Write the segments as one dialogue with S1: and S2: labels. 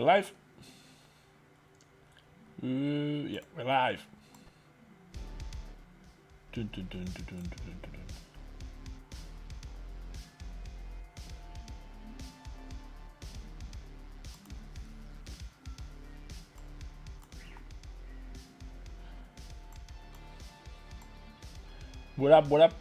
S1: We're live. Yeah, we're live. Dun, dun, dun, dun, dun, dun, dun, dun. What up? What up?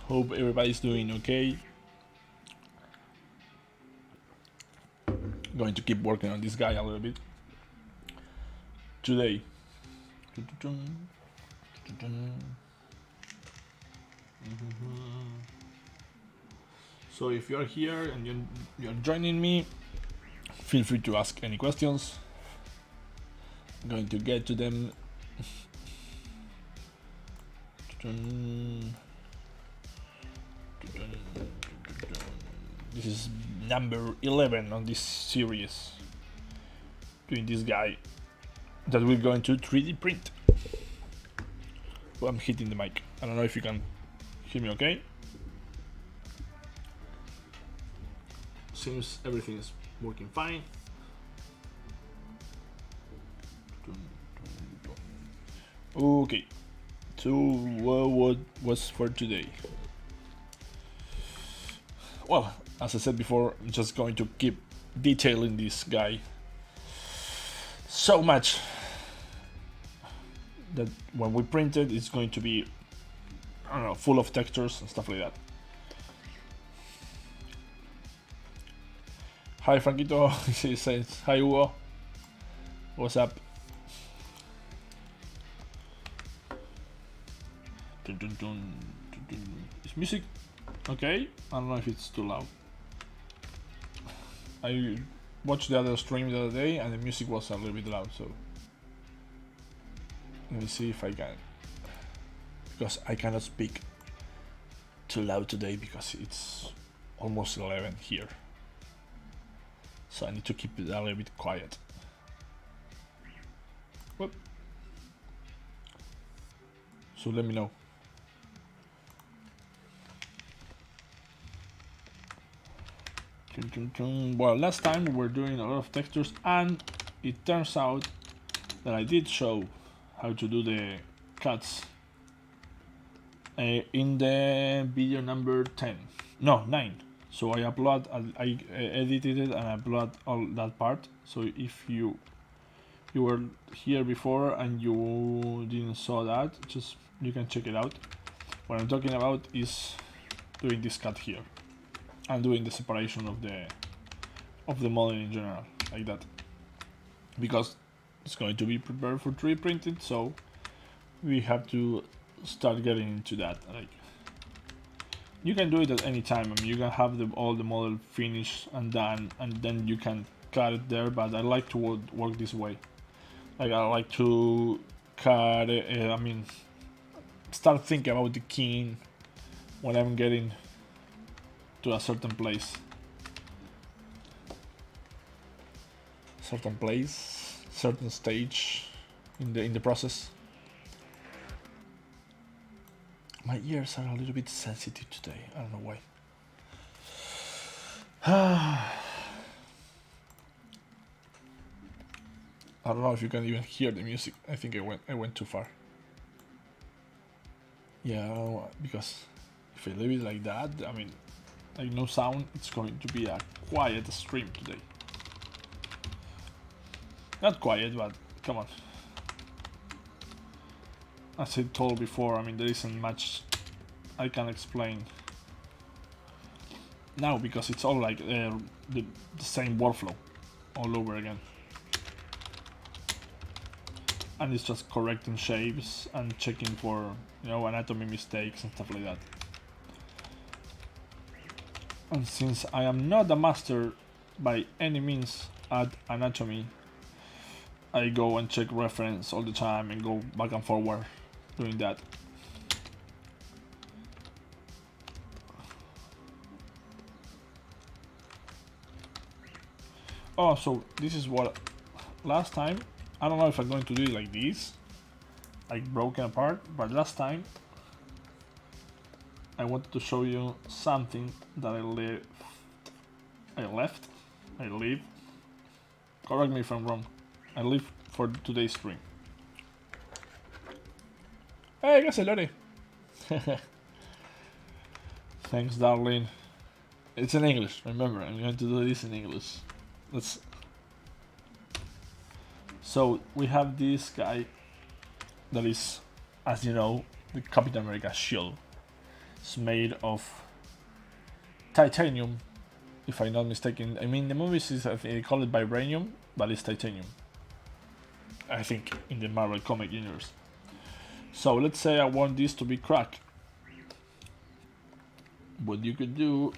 S1: Hope everybody's doing okay. Going to keep working on this guy a little bit today. So if you're here and you're joining me, feel free to ask any questions. I'm going to get to them. This is number 11 on this series, doing this guy that we're going to 3D print. Oh, I'm hitting the mic. I don't know if you can hear me okay. Seems everything is working fine. Okay, so what was for today? Well, as I said before, I'm just going to keep detailing this guy so much that when we print it, it's going to be, I don't know, full of textures and stuff like that. Hi Franquito, he says, hi Hugo, what's up? Dun, dun, dun, dun, dun. Is music okay? I don't know if it's too loud. I watched the other stream the other day and the music was a little bit loud, so let me see if I can, because I cannot speak too loud today because it's almost 11 here, so I need to keep it a little bit quiet. Whoop. So let me know. Well, last time we were doing a lot of textures and it turns out that I did show how to do the cuts in the video number 9. So I edited it and I upload all that part. So if you were here before and you didn't saw that, just you can check it out. What I'm talking about is doing this cut here and doing the separation of the model in general, like that, because it's going to be prepared for 3D printed, so we have to start getting into that. Like, you can do it at any time. I mean, you can have all the model finished and done, and then you can cut it there, but I like to work this way. Like, I like to cut it, I mean, start thinking about the keying when I'm getting to a certain place, certain stage in the process. My ears are a little bit sensitive today. I don't know why. I don't know if you can even hear the music. I think I went too far. Yeah, because if I leave it like that, I mean, like no sound, it's going to be a quiet stream today. Not quiet, but come on. As I told before, I mean, there isn't much I can explain now because it's all like the same workflow all over again. And it's just correcting shapes and checking for, you know, anatomy mistakes and stuff like that. And since I am not a master by any means at anatomy, I go and check reference all the time and go back and forward doing that. Oh, so this is what last time, I don't know if I'm going to do it like this like broken apart, but last time I wanted to show you something that I leave. Correct me if I'm wrong. I leave for today's stream. Hey, guys, Lori. Thanks, darling. It's in English. Remember, I'm going to do this in English. So we have this guy that is, as you know, the Captain America shield. It's made of titanium, if I'm not mistaken. I mean, the movies they call it vibranium, but it's titanium, I think, in the Marvel comic universe. So let's say I want this to be cracked. What you could do,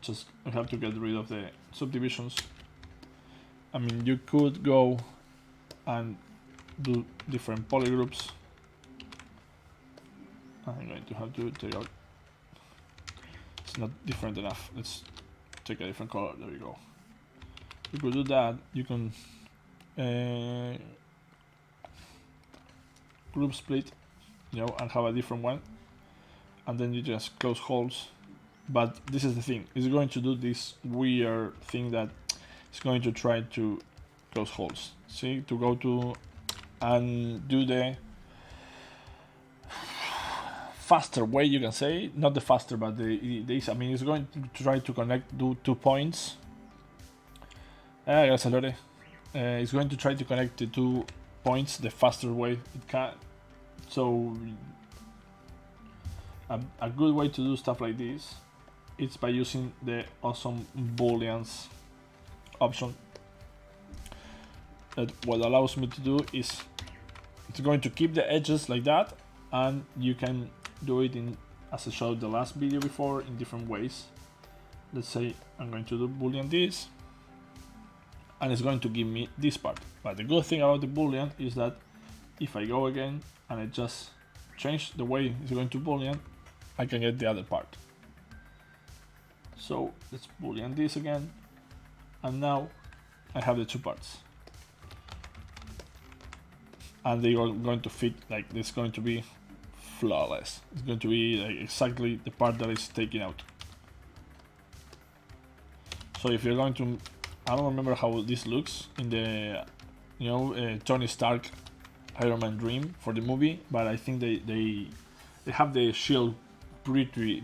S1: just I have to get rid of the subdivisions. I mean, you could go and do different polygroups. I'm going to have to take out. It's not different enough. Let's take a different color. There you go. You could do that. You can group split, and have a different one, and then you just close holes. But this is the thing. It's going to do this weird thing that it's going to try to close holes. See, to go to and do the faster way, you can say, not the faster, but this. I mean, it's going to try to connect, do 2 points. It's going to try to connect the 2 points the faster way it can. So a good way to do stuff like this is by using the awesome booleans option. That what allows me to do is it's going to keep the edges like that, and you can do it in, as I showed the last video before, in different ways. Let's say I'm going to do boolean this, and it's going to give me this part. But the good thing about the boolean is that if I go again and I just change the way it's going to boolean, I can get the other part. So let's boolean this again, and now I have the 2 parts, and they are going to fit like this. Going to be flawless. It's going to be like exactly the part that is taken out. So if you're going to, I don't remember how this looks in the, Tony Stark Iron Man Dream for the movie, but I think they have the shield pretty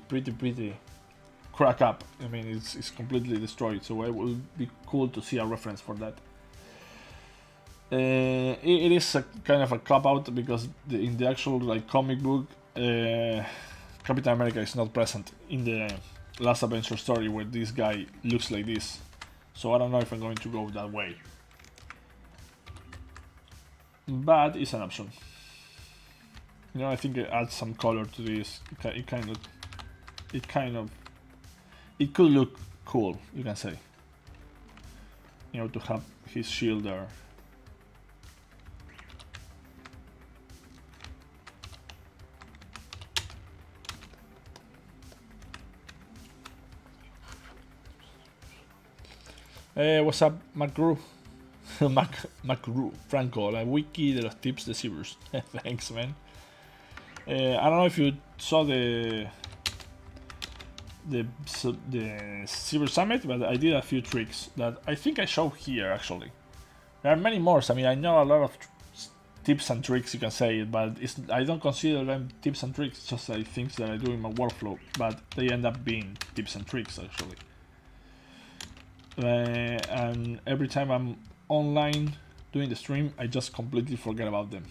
S1: crack up. I mean, it's completely destroyed, so it would be cool to see a reference for that. It is a kind of a cop out because in the actual comic book, Captain America is not present in the last Adventure story where this guy looks like this. So I don't know if I'm going to go that way, but it's an option. I think it adds some color to this. It could look cool, you can say. To have his shield there. What's up, Macru? Macru, Franco, la wiki de los tips de Zbrush. Thanks, man. I don't know if you saw the Zbrush Summit, but I did a few tricks that I think I show here actually. There are many more. I mean, I know a lot of tips and tricks, you can say, but I don't consider them tips and tricks, just like things that I do in my workflow, but they end up being tips and tricks actually. And every time I'm online doing the stream, I just completely forget about them.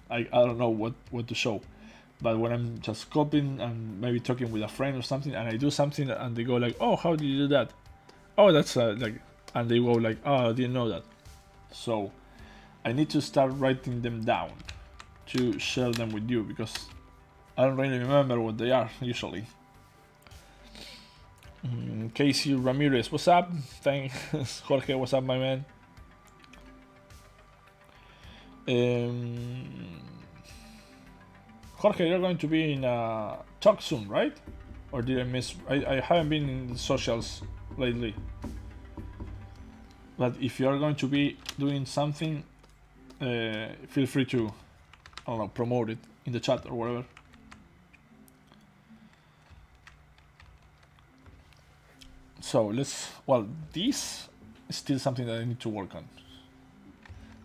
S1: I don't know what to show. But when I'm just copying and maybe talking with a friend or something, and I do something and they go like, "Oh, how did you do that?" "Oh, that's like," and they go like, "Oh, I didn't know that." So I need to start writing them down to share them with you because I don't really remember what they are usually. Casey Ramirez, what's up? Thanks. Jorge, what's up, my man? Jorge, you're going to be in a talk soon, right? Or did I miss? I haven't been in the socials lately. But if you're going to be doing something, feel free to, I don't know, promote it in the chat or whatever. So let's, well, this is still something that I need to work on.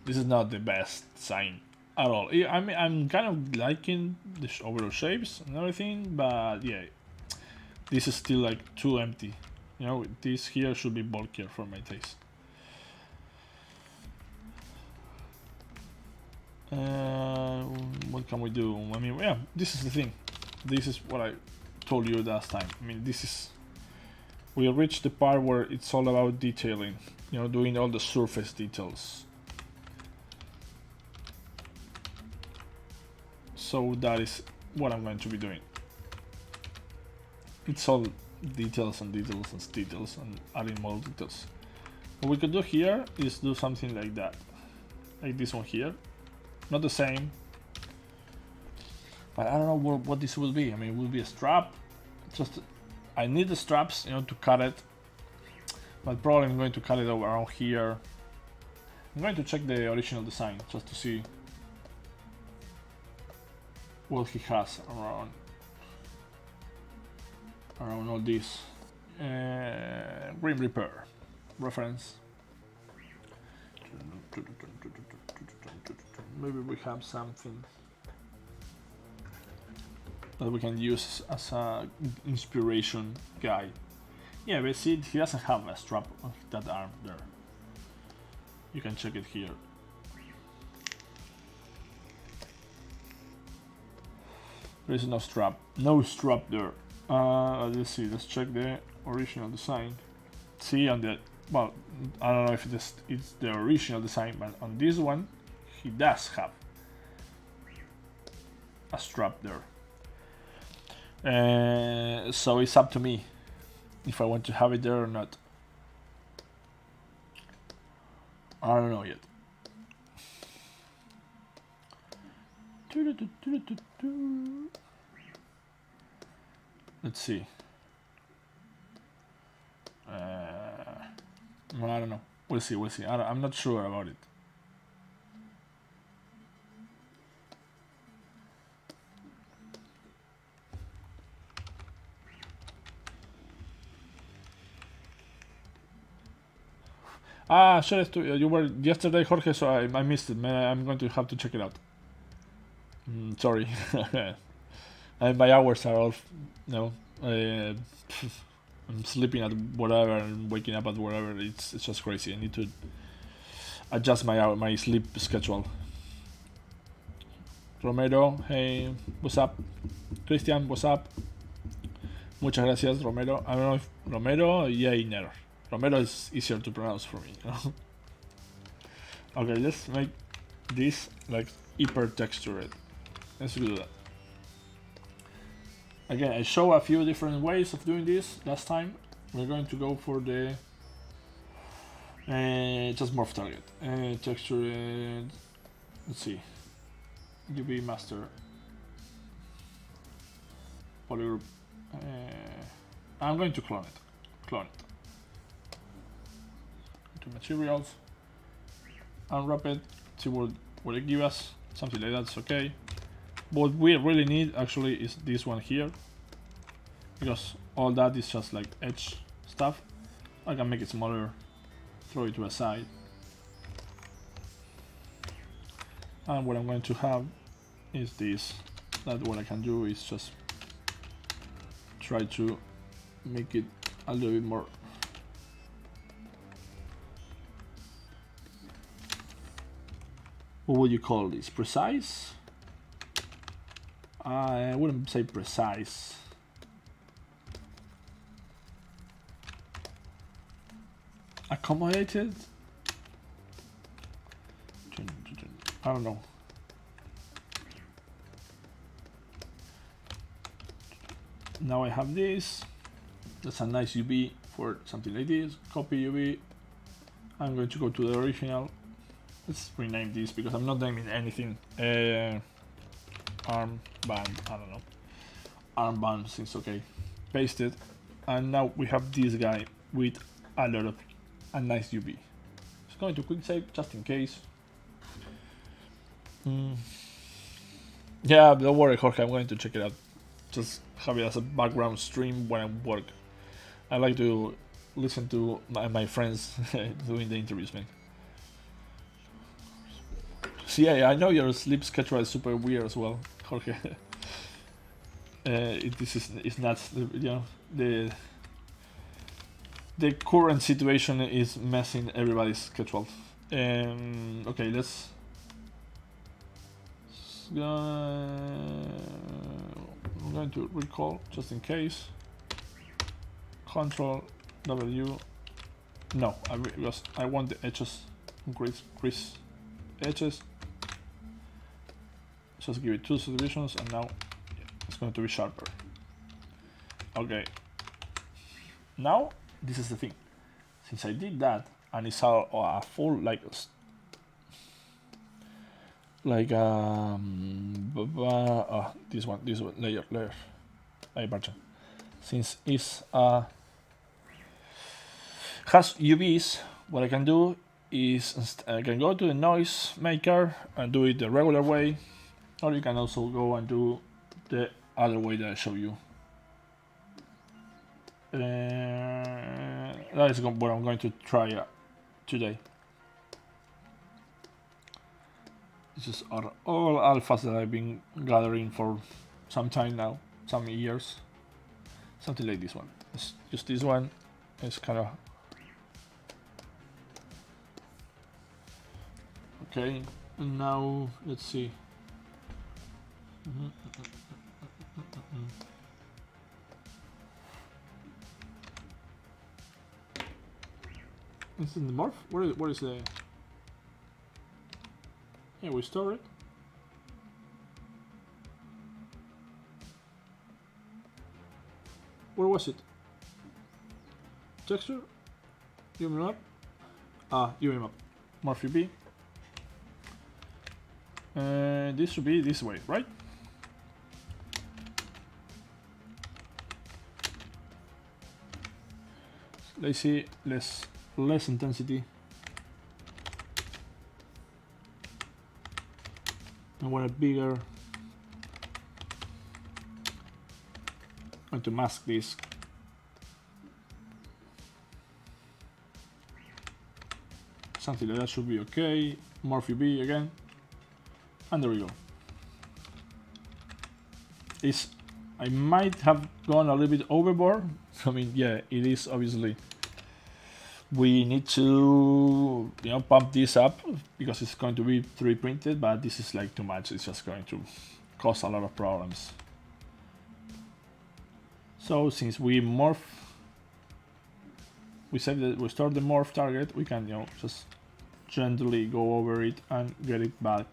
S1: This is not the best sign at all. I mean, I'm kind of liking the overall shapes and everything, but yeah, this is still like too empty. You know, this here should be bulkier for my taste. What can we do? I mean, yeah, this is the thing. This is what I told you last time. I mean, this is, we reached the part where it's all about detailing, you know, doing all the surface details. So that is what I'm going to be doing. It's all details and details and details and adding more details. What we could do here is do something like that, like this one here. Not the same, but I don't know what this will be. I mean, it will be a strap. Just, I need the straps, you know, to cut it. But probably I'm going to cut it over around here. I'm going to check the original design just to see what he has around all this. Grim Reaper reference. Maybe we have something that we can use as a inspiration guide. Yeah, but see, he doesn't have a strap on that arm there. You can check it here. There is no strap. No strap there. Let's see, let's check the original design. See on the, well, I don't know if it's the original design, but on this one, he does have a strap there. So it's up to me if I want to have it there or not. I don't know yet. Let's see. Well, I don't know. We'll see. We'll see. I'm not sure about it. Ah, sure. You were yesterday, Jorge, so I missed it. I'm going to have to check it out. Sorry. My hours are all, you know, I'm sleeping at whatever and waking up at whatever. It's just crazy. I need to adjust my sleep schedule. Romero, hey, what's up? Christian, what's up? Muchas gracias, Romero. I don't know if Romero, Yainer. Romero is easier to pronounce for me. You know? Okay, let's make this like hyper textured. Let's do that. Again, I show a few different ways of doing this last time. We're going to go for the just morph target. Textured, let's see. UV master. Polygroup. I'm going to clone it. Clone it. To materials. Unwrap it. See what it gives us. Something like that's okay. What we really need actually is this one here, because all that is just like edge stuff. I can make it smaller, throw it to a side, and what I'm going to have is this. That what I can do is just try to make it a little bit more what would you call this? Precise? I wouldn't say precise. Accommodated? I don't know. Now I have this. That's a nice UV for something like this. Copy UV. I'm going to go to the original. Let's rename this because I'm not naming anything. Armband, I don't know. Armband seems okay. Paste it, and now we have this guy with a lot of a nice UV. Just going to quick save just in case. Yeah, don't worry, Jorge. I'm going to check it out. Just have it as a background stream when I work. I like to listen to my friends doing the interviews, man. See, yeah, I know your sleep schedule is super weird as well, Jorge. This is not, the current situation is messing everybody's schedule. Okay, let's. I'm going to recall just in case. Control W. No, because I want the edges, crease edges. Just give it 2 subdivisions, and now it's going to be sharper. Okay. Now this is the thing. Since I did that, and it's a full this one layer version. Since it's has UVs, what I can do is I can go to the noise maker and do it the regular way, or you can also go and do the other way that I show you. That is what I'm going to try today. This is all alphas that I've been gathering for some time now, some years. Something like this one. Let's use this one. It's kind of okay. And now let's see. This is in the morph. What is the? Yeah, we store it. Where was it? Texture? UV map? UV map. Morph UV. This should be this way, right? Let's see, less intensity. I want it bigger. And to mask this. Something like that should be okay. Morph UV again. And there we go. I might have gone a little bit overboard. I mean, yeah, it is obviously. We need to, pump this up because it's going to be 3D printed, but this is like too much. It's just going to cause a lot of problems. So since we morph, we said that we start the morph target, we can, just gently go over it and get it back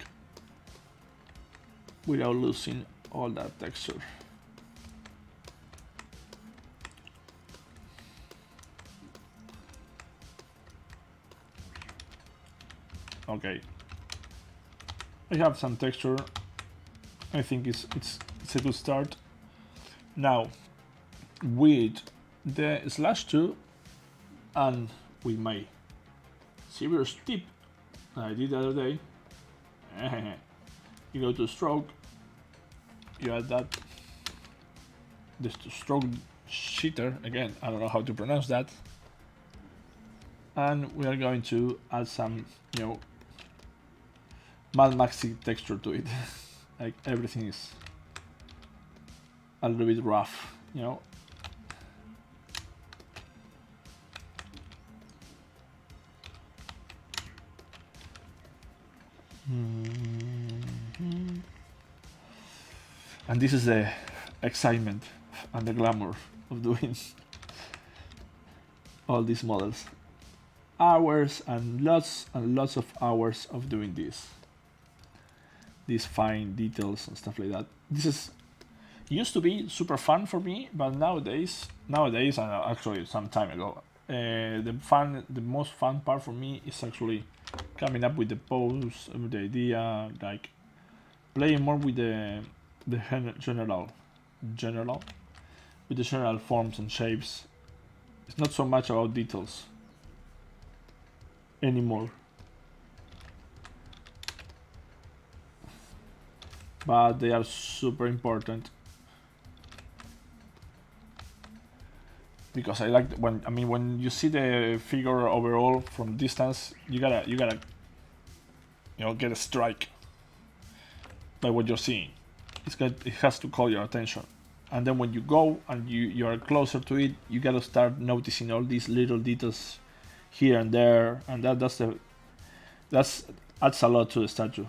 S1: without losing all that texture. Okay, I have some texture. I think it's a good start. Now, with the /2 and with my Zbrush tip that I did the other day, you go to stroke, you add that, this stroke shitter, again, I don't know how to pronounce that, and we are going to add some, Mad Maxi texture to it. Like everything is a little bit rough, And this is the excitement and the glamour of doing all these models. Hours and lots of hours of doing this. These fine details and stuff like that. This used to be super fun for me, but nowadays, and actually some time ago, the most fun part for me is actually coming up with the pose, with the idea, like playing more with the general, with the general forms and shapes. It's not so much about details anymore. but they are super important because I like when you see the figure overall from distance, you gotta get a strike by what you're seeing. It has to call your attention, and then when you go and you are closer to it, you gotta start noticing all these little details here and there, and that adds a lot to the statue.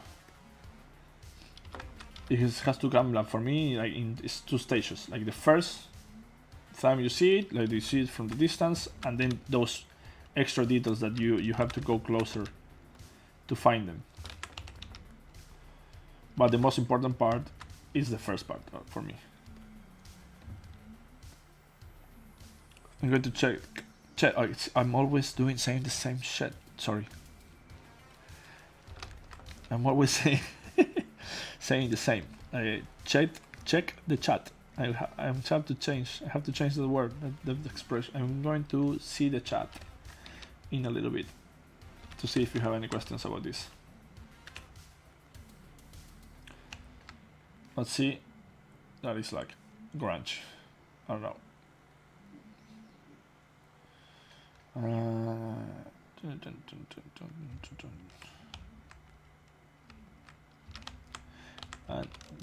S1: It has to come, like, for me, like it's two stages. Like the first time you see it, like you see it from the distance, and then those extra details that you have to go closer to find them. But the most important part is the first part for me. I'm going to check. Oh, I'm always saying the same shit. Sorry. I'm always saying the same. Check the chat. I have to change the word, the expression. I'm going to see the chat in a little bit to see if you have any questions about this. Let's see. That is like grunge. I don't know.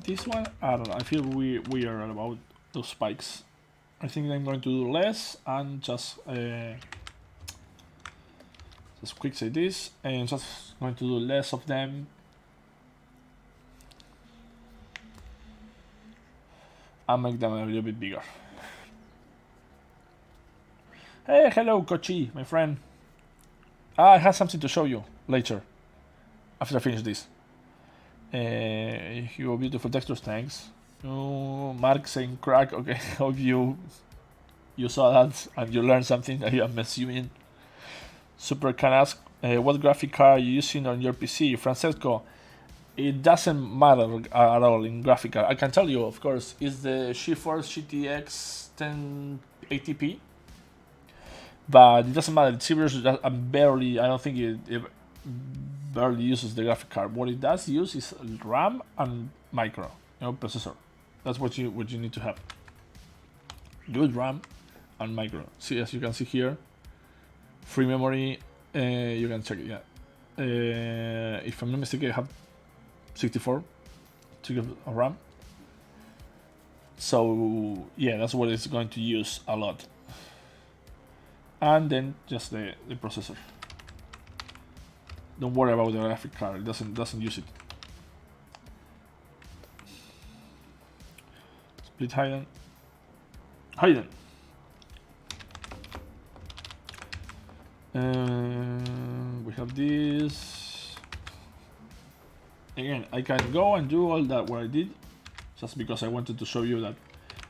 S1: This one, I don't know. I feel we are about those spikes. I think I'm going to do less and just quick say this, and just going to do less of them. And make them a little bit bigger. Hey, hello, Kochi, my friend. I have something to show you later, after I finish this. Your beautiful textures, thanks. Oh, Mark saying crack. Okay, hope you saw that and you learned something. I'm assuming. Super can ask, what graphic card are you using on your PC, Francesco? It doesn't matter at all in graphic card. I can tell you, of course, it's the GeForce GTX 1080p. But it doesn't matter. Zbrush, I don't think it barely uses the graphic card. What it does use is RAM and micro, processor. That's what you need to have. Good RAM and micro. See, as you can see here, free memory. You can check it. Yeah. If I'm not mistaken, I have 64 GB of RAM. So yeah, that's what it's going to use a lot. And then just the processor. Don't worry about the graphic card; it doesn't use it. Split hidden. We have this. Again, I can go and do all that what I did, just because I wanted to show you that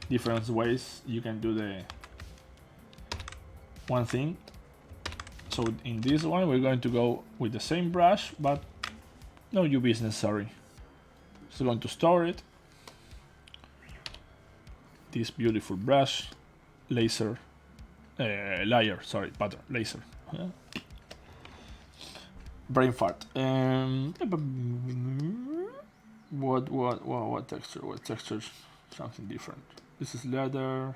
S1: different ways you can do the one thing. So in this one, we're going to go with the same brush, but no UV is necessary. So going to store it. This beautiful brush, laser, layer, sorry, pattern, laser. Brain fart. What texture? What texture? Something different. This is leather.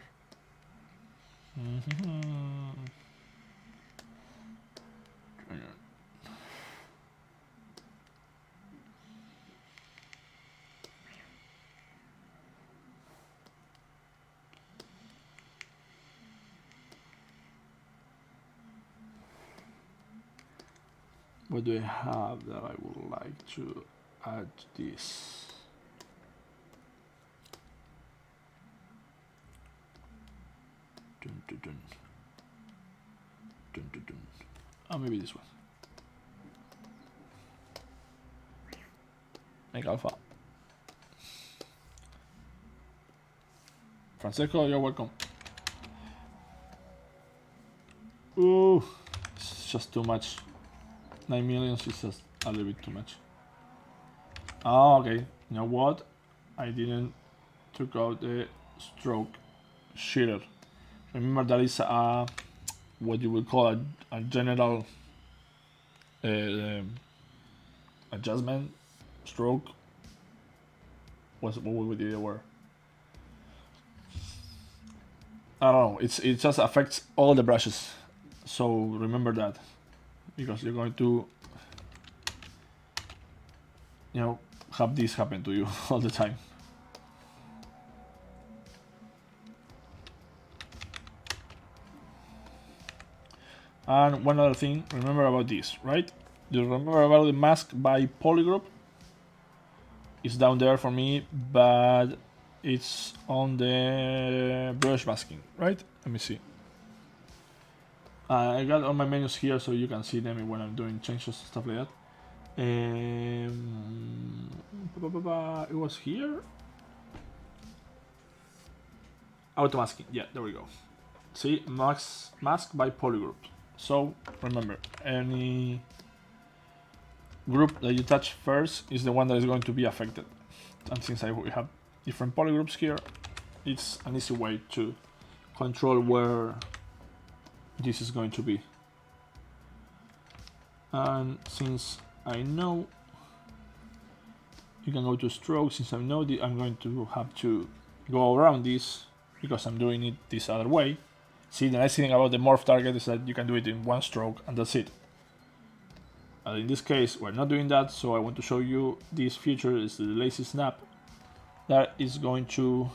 S1: What do I have that I would like to add this? Dun, dun, dun. Dun, dun, dun. Oh, maybe this one. Make alpha. Francisco, you're welcome. Ooh, it's just too much. 9 million is just a little bit too much. Oh, okay. You know what? I didn't took out the stroke shader. Remember that is what you would call a general adjustment stroke. what we did were. I don't know. It just affects all the brushes, so remember that, because you're going to, you know, have this happen to you all the time. And one other thing, remember about this, right? You remember about the mask by polygroup? It's down there for me, but it's on the brush masking, right? Let me see. I got all my menus here so you can see them when I'm doing changes, stuff like that. It was here. Auto masking, yeah, there we go. See, mask by polygroup. So remember, any group that you touch first is the one that is going to be affected. And since we have different polygroups here, it's an easy way to control where this is going to be. And since I know, you can go to stroke. Since I know I'm going to have to go around this because I'm doing it this other way. See, the nice thing about the morph target is that you can do it in one stroke and that's it. And in this case, we're not doing that, so I want to show you this feature. Is the lazy snap that is going to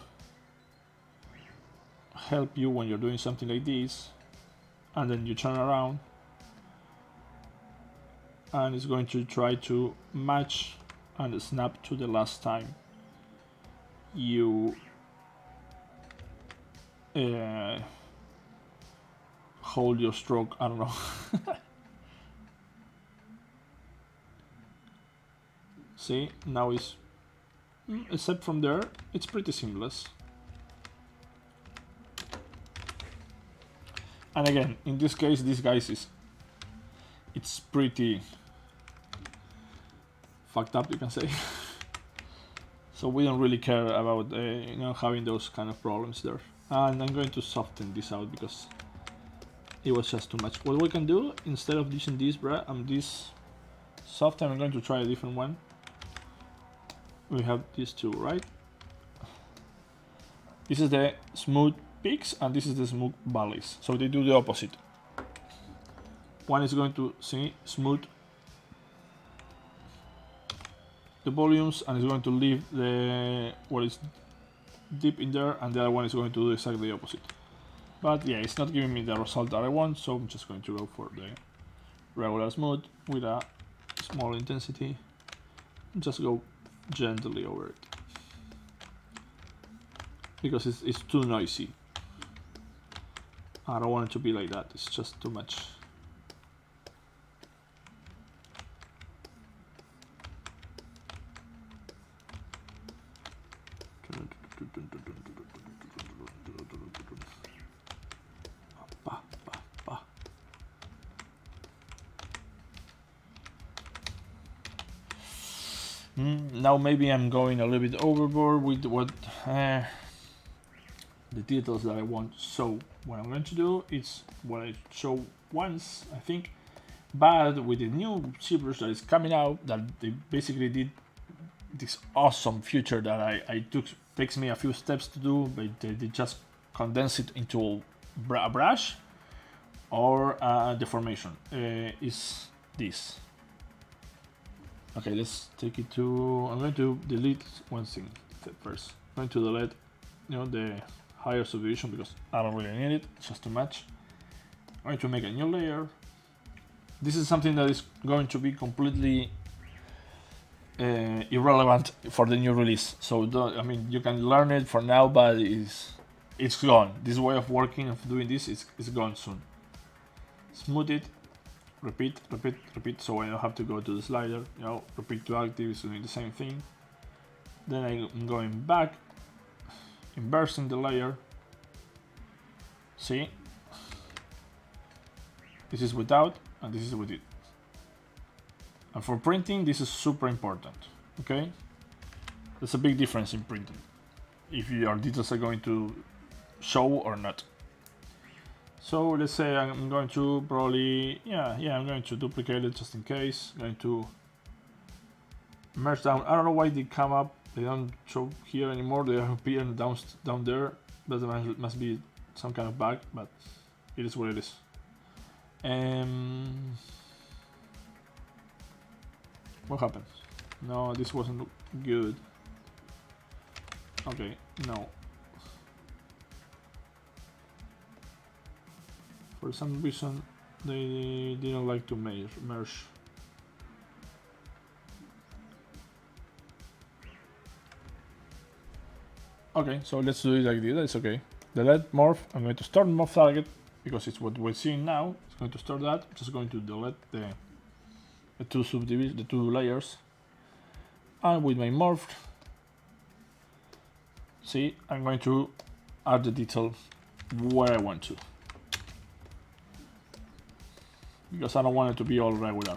S1: help you when you're doing something like this, and then you turn around and it's going to try to match and snap to the last time you hold your stroke. I don't know. See, now it's, except from there, it's pretty seamless. And again, in this case, this guy it's pretty fucked up, you can say. So we don't really care about you know, having those kind of problems there. And I'm going to soften this out because it was just too much. What we can do, instead of using this this soften, I'm going to try a different one. We have these two, right? This is the smooth peaks and this is the smooth valleys. So they do the opposite. One is going to smooth the volumes and is going to leave the what is deep in there, and the other one is going to do exactly the opposite. But yeah, it's not giving me the result that I want, so I'm just going to go for the regular smooth with a small intensity and just go gently over it because it's too noisy. I don't want it to be like that, it's just too much. Now maybe I'm going a little bit overboard with what the details that I want. So what I'm going to do is what I showed once, I think, but with the new ZBrush that is coming out, that they basically did this awesome feature that I takes me a few steps to do, but they just condense it into a brush or a deformation. Is this. Okay, let's take it to, I'm going to delete one thing first. I'm going to delete, you know, the higher subdivision because I don't really need it, it's just too much. I'm going to make a new layer. This is something that is going to be completely irrelevant for the new release. So I mean, you can learn it for now, but it's gone. This way of working, of doing this, is gone soon. Smooth it. Repeat, repeat, repeat, so I don't have to go to the slider, you know, repeat to active is doing the same thing. Then I'm going back, inversing the layer. See? This is without, and this is with it. And for printing, this is super important, okay? There's a big difference in printing, if your details are going to show or not. So let's say I'm going to probably, I'm going to duplicate it just in case. I'm going to merge down. I don't know why they come up They don't show here anymore. They appear down there. But there must be some kind of bug. But it is what it is. What happened? No, this wasn't good. Okay, no. For some reason, they didn't like to merge. Okay, so let's do it like this. It's okay. Delete morph. I'm going to start morph target because it's what we're seeing now. It's going to start that. I'm just going to delete the two subdivisions, the two layers. And with my morph, see, I'm going to add the detail where I want to. Because I don't want it to be all regular.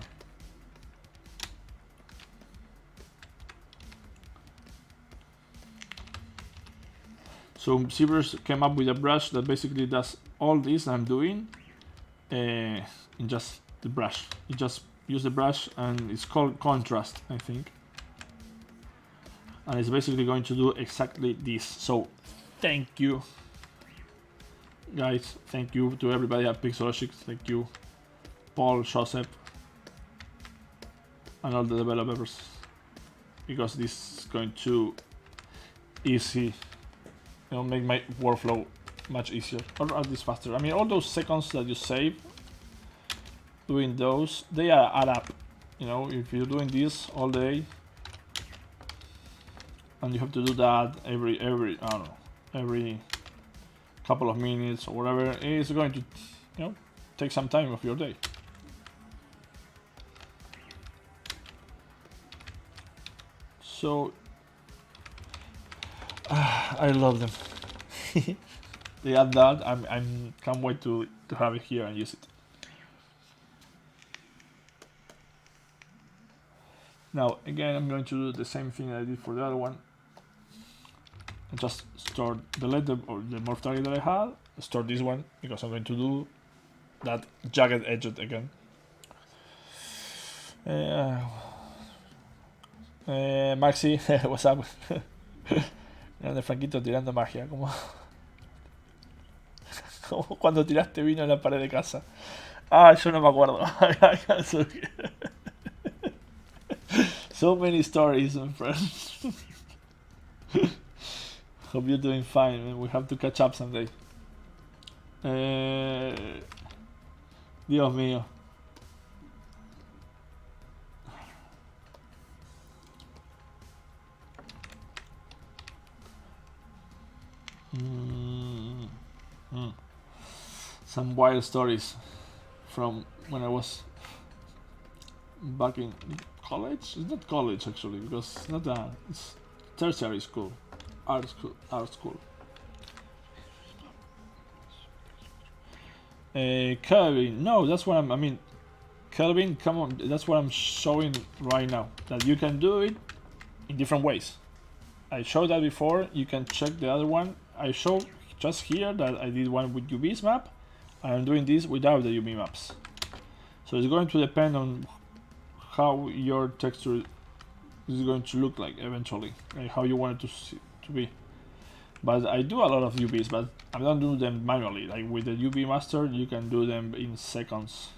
S1: So Zbrush came up with a brush that basically does all this I'm doing in just the brush. You just use the brush and it's called contrast, I think. And it's basically going to do exactly this. So thank you guys, thank you to everybody at Pixologic, thank you Paul, Joseph and all the developers, because this is going to make my workflow much easier, or at least faster. I mean, all those seconds that you save doing those, they add up. You know, if you're doing this all day and you have to do that every I don't know, every couple of minutes or whatever, it's going to, take some time of your day. So I love them. They add that. I'm can't wait to have it here and use it. Now again, I'm going to do the same thing that I did for the other one. And just delete the morph target that I had. Store this one because I'm going to do that jagged edge again. Maxi, what's up? Grande Franquito tirando magia, como cuando tiraste vino en la pared de casa. Ah, yo no me acuerdo. So many stories, my friends. Hope you're doing fine, man. We have to catch up someday. Dios mío. Some wild stories from when I was back in college. It's not college actually, because it's not it's tertiary school, art school. Kelvin, no, that's what I mean, Kelvin, come on, that's what I'm showing right now. That you can do it in different ways. I showed that before. You can check the other one. I showed just here that I did one with UV's map. I'm doing this without the UV maps. So it's going to depend on how your texture is going to look like eventually, like how you want it to be. But I do a lot of UVs, but I don't do them manually. Like with the UV master, you can do them in seconds,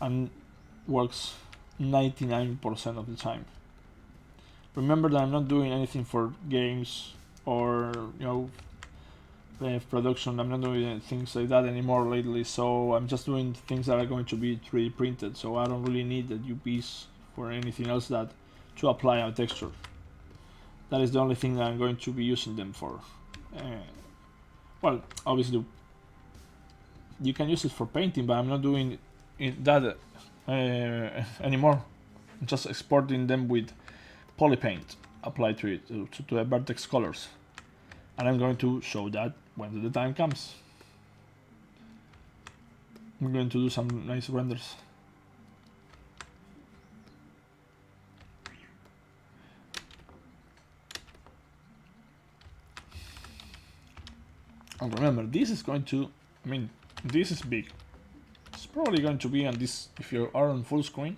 S1: and works 99% of the time. Remember that I'm not doing anything for games or production. I'm not doing things like that anymore lately, so I'm just doing things that are going to be 3D printed, so I don't really need the UVs for anything else that to apply a texture. That is the only thing that I'm going to be using them for. Well, obviously you can use it for painting, but I'm not doing that anymore. I'm just exporting them with polypaint applied to it, to the vertex colors, and I'm going to show that when the time comes. I'm going to do some nice renders. And remember, this is going to, this is big. It's probably going to be on this, if you are on full screen,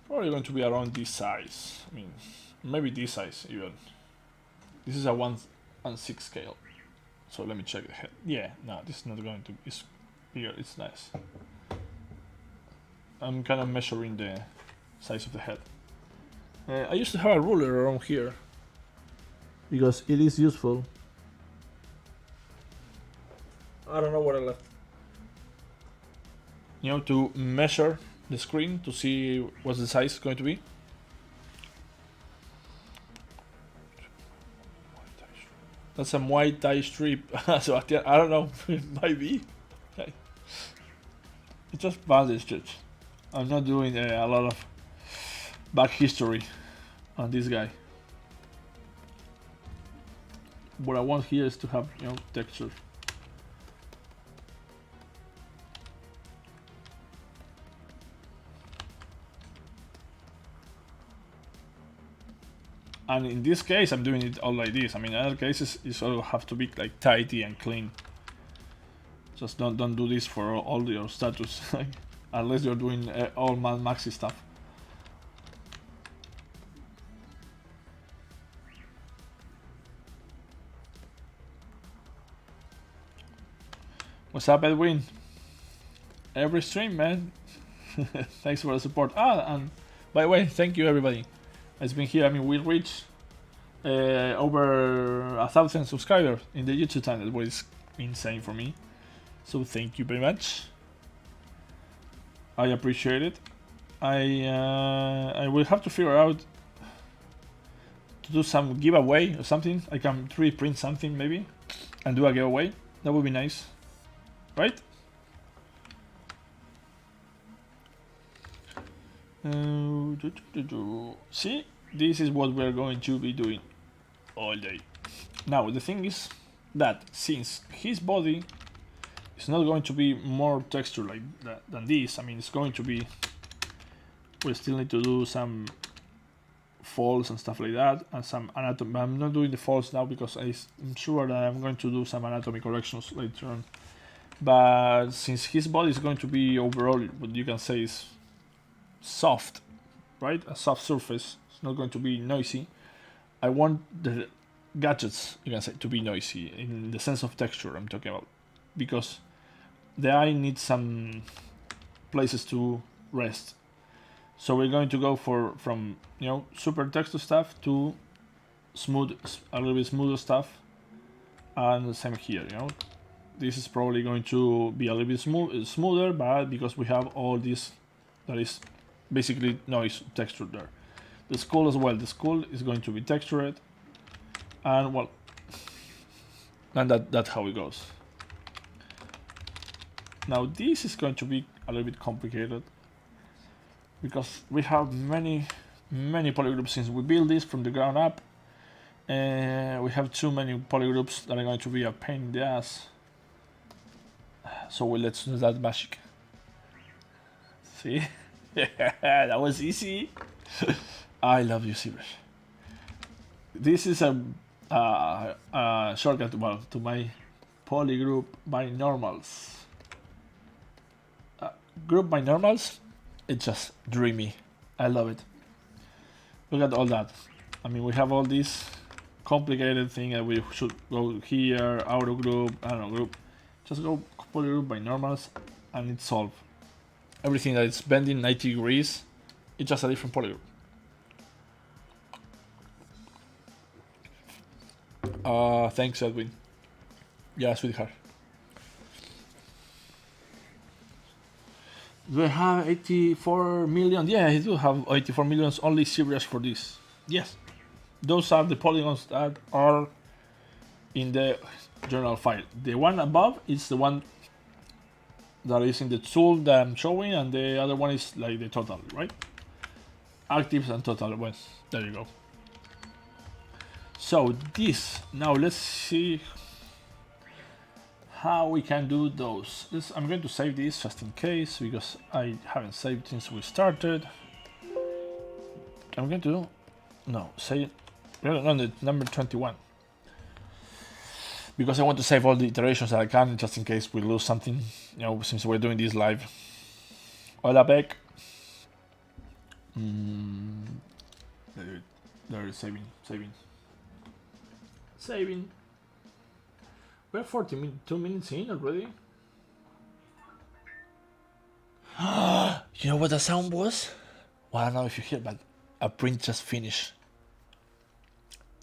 S1: probably probably going to be around this size. I mean, maybe this size even. This is a 1/6 scale. So let me check the head. Yeah, no, this is not going to. It's bigger. It's nice. I'm kind of measuring the size of the head. I used to have a ruler around here because it is useful. I don't know what I left. You know, to measure the screen to see what the size is going to be. That's a Muay Thai strip. So I don't know. It might be. It's just bandage stitch. I'm not doing a lot of back history on this guy. What I want here is to have, you know, texture. And in this case, I'm doing it all like this. I mean, in other cases, it all have to be like tidy and clean. Just don't do this for all your status, unless you're doing all Mad Maxi stuff. What's up, Edwin? Every stream, man. Thanks for the support. And by the way, thank you everybody. It's been here. I mean, we reached over 1,000 subscribers in the YouTube channel, which is insane for me. So thank you very much. I appreciate it. I will have to figure out to do some giveaway or something. I can 3D print something maybe and do a giveaway. That would be nice, right? See, this is what we're going to be doing all day. Now the thing is that since his body is not going to be more texture like that than this, I mean, it's going to be, we still need to do some folds and stuff like that, and some anatomy. I'm not doing the folds now because I'm sure that I'm going to do some anatomy corrections later on. But since his body is going to be overall what you can say is soft, right? A soft surface. It's not going to be noisy. I want the gadgets, you can say, to be noisy in the sense of texture I'm talking about, because the eye needs some places to rest. So we're going to go from you know, super texture stuff to smooth, a little bit smoother stuff, and the same here. You know, this is probably going to be a little bit smoother, but because we have all this that is basically noise texture there. The skull as well. The skull is going to be textured, and well, and that's how it goes. Now this is going to be a little bit complicated because we have many polygroups since we build this from the ground up. We have too many polygroups that are going to be a pain in the ass. So let's do that magic. See? That was easy. I love you, Zbrush. This is a shortcut to my polygroup by normals. Group by normals, it's just dreamy. I love it. Look at all that. I mean, we have all this complicated thing that we should go here, auto group, I don't know, group. Just go polygroup by normals and it's solved. Everything that is bending 90 degrees, it's just a different polygroup. Thanks, Edwin. Yeah, sweetheart. Do I have 84 million? Yeah, I do have 84 millions, only Zbrush for this. Yes. Those are the polygons that are in the journal file. The one above is the one that is in the tool that I'm showing, and the other one is like the total, right? Actives and total ones. There you go. So this, now let's see how we can do those. I'm going to save this just in case, because I haven't saved since we started. I'm going to save on the number 21, because I want to save all the iterations that I can, just in case we lose something, you know, since we're doing this live. Hola, Beck. They're saving. We're 42 minutes in already. You know what the sound was? Well, I don't know if you hear, but a print just finished.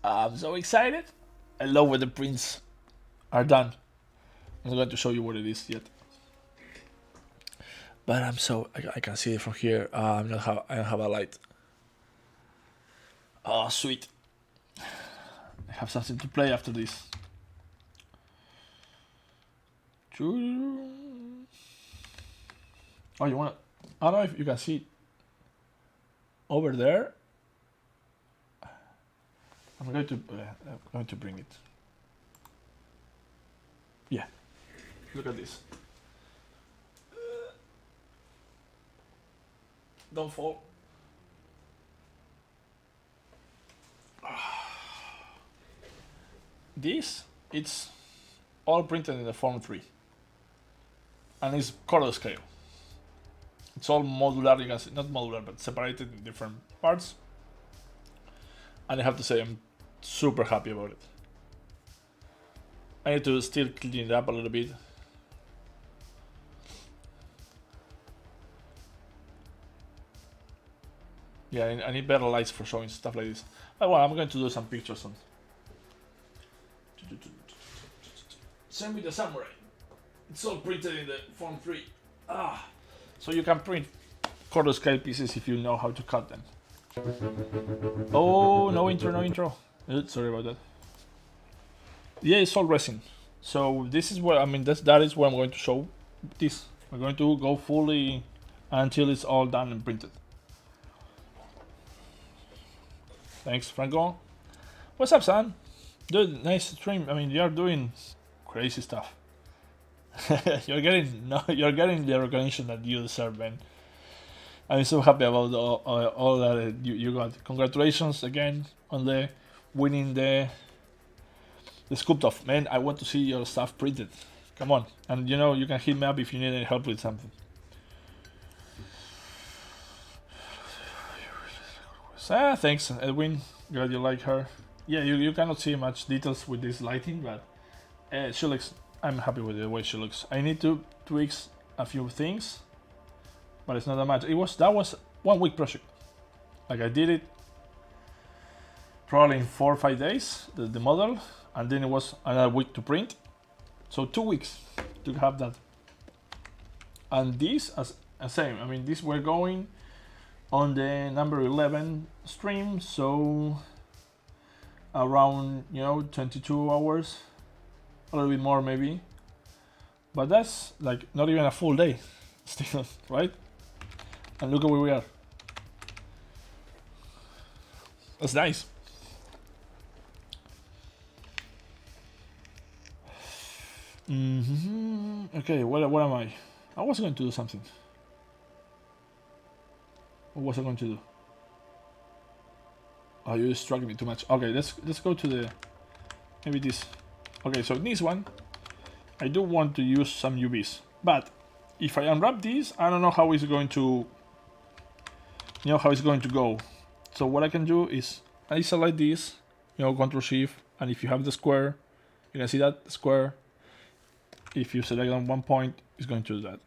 S1: I'm so excited. I love when the prints are done. I'm not going to show you what it is yet. But I'm so I can see it from here. I don't have a light. Oh, sweet. I have something to play after this. Oh, you wanna? I don't know if you can see it over there. I'm going to bring it. Yeah. Look at this. Don't fall. This, it's all printed in the Form 3. And it's color scale. It's all modular, you can see, not modular, but separated in different parts. And I have to say, I'm super happy about it. I need to still clean it up a little bit. Yeah, I need better lights for showing stuff like this. But well, I'm going to do some pictures on. Same with the samurai. It's all printed in the Form 3. So you can print quarter scale pieces if you know how to cut them. Oh, no intro. Sorry about that. Yeah, it's all resin. So this is what I mean. That is what I'm going to show. This we're going to go fully until it's all done and printed. Thanks, Franco. What's up, son? Dude, nice stream. I mean, you're doing crazy stuff. you're getting the recognition that you deserve, man. I'm so happy about all that you got. Congratulations again on the winning the Sculpt-Off, man. I want to see your stuff printed. Come on, and you know you can hit me up if you need any help with something. Thanks, Edwin. Glad you like her. Yeah, you cannot see much details with this lighting, but she looks. I'm happy with the way she looks. I need to tweak a few things, but it's not that much. That was 1 week project. Like I did it probably in 4 or 5 days, the model, and then it was another week to print. So 2 weeks to have that. And this as same. I mean, this we're going on the number 11 stream, so around 22 hours, a little bit more maybe, but that's like not even a full day still, right? And look at where we are. That's nice. Okay, what am I? I was going to do something. What was I going to do? Oh, you distracted me too much. Okay, let's go to the maybe this. Okay, so this one, I do want to use some UVs, but if I unwrap this, I don't know how it's going to, how it's going to go. So what I can do is I select this, Control Shift, and if you have the square, you can see that the square. If you select on one point, it's going to do that.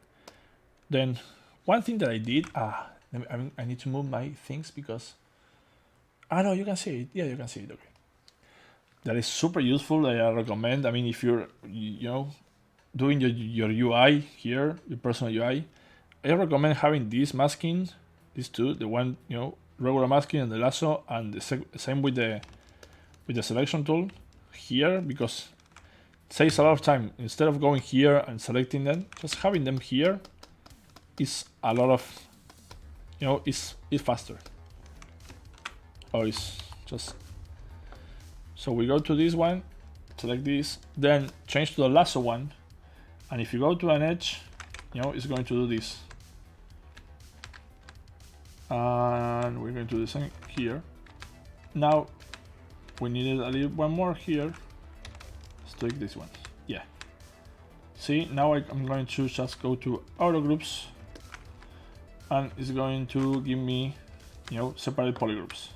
S1: Then one thing that I did, I need to move my things because, no, you can see it. Yeah, you can see it. Okay. That is super useful. I recommend. I mean, if you're, doing your UI here, your personal UI, I recommend having these masking, these two, the one, regular masking and the lasso, and the same with the selection tool here, because it saves a lot of time. Instead of going here and selecting them, just having them here is a lot of, it's faster. Or it's just. So we go to this one, select this, then change to the lasso one, and if you go to an edge, it's going to do this. And we're going to do the same here. Now we needed a little one more here. Let's take this one. Yeah. See, now I'm going to just go to auto groups, and it's going to give me you know, separate polygroups.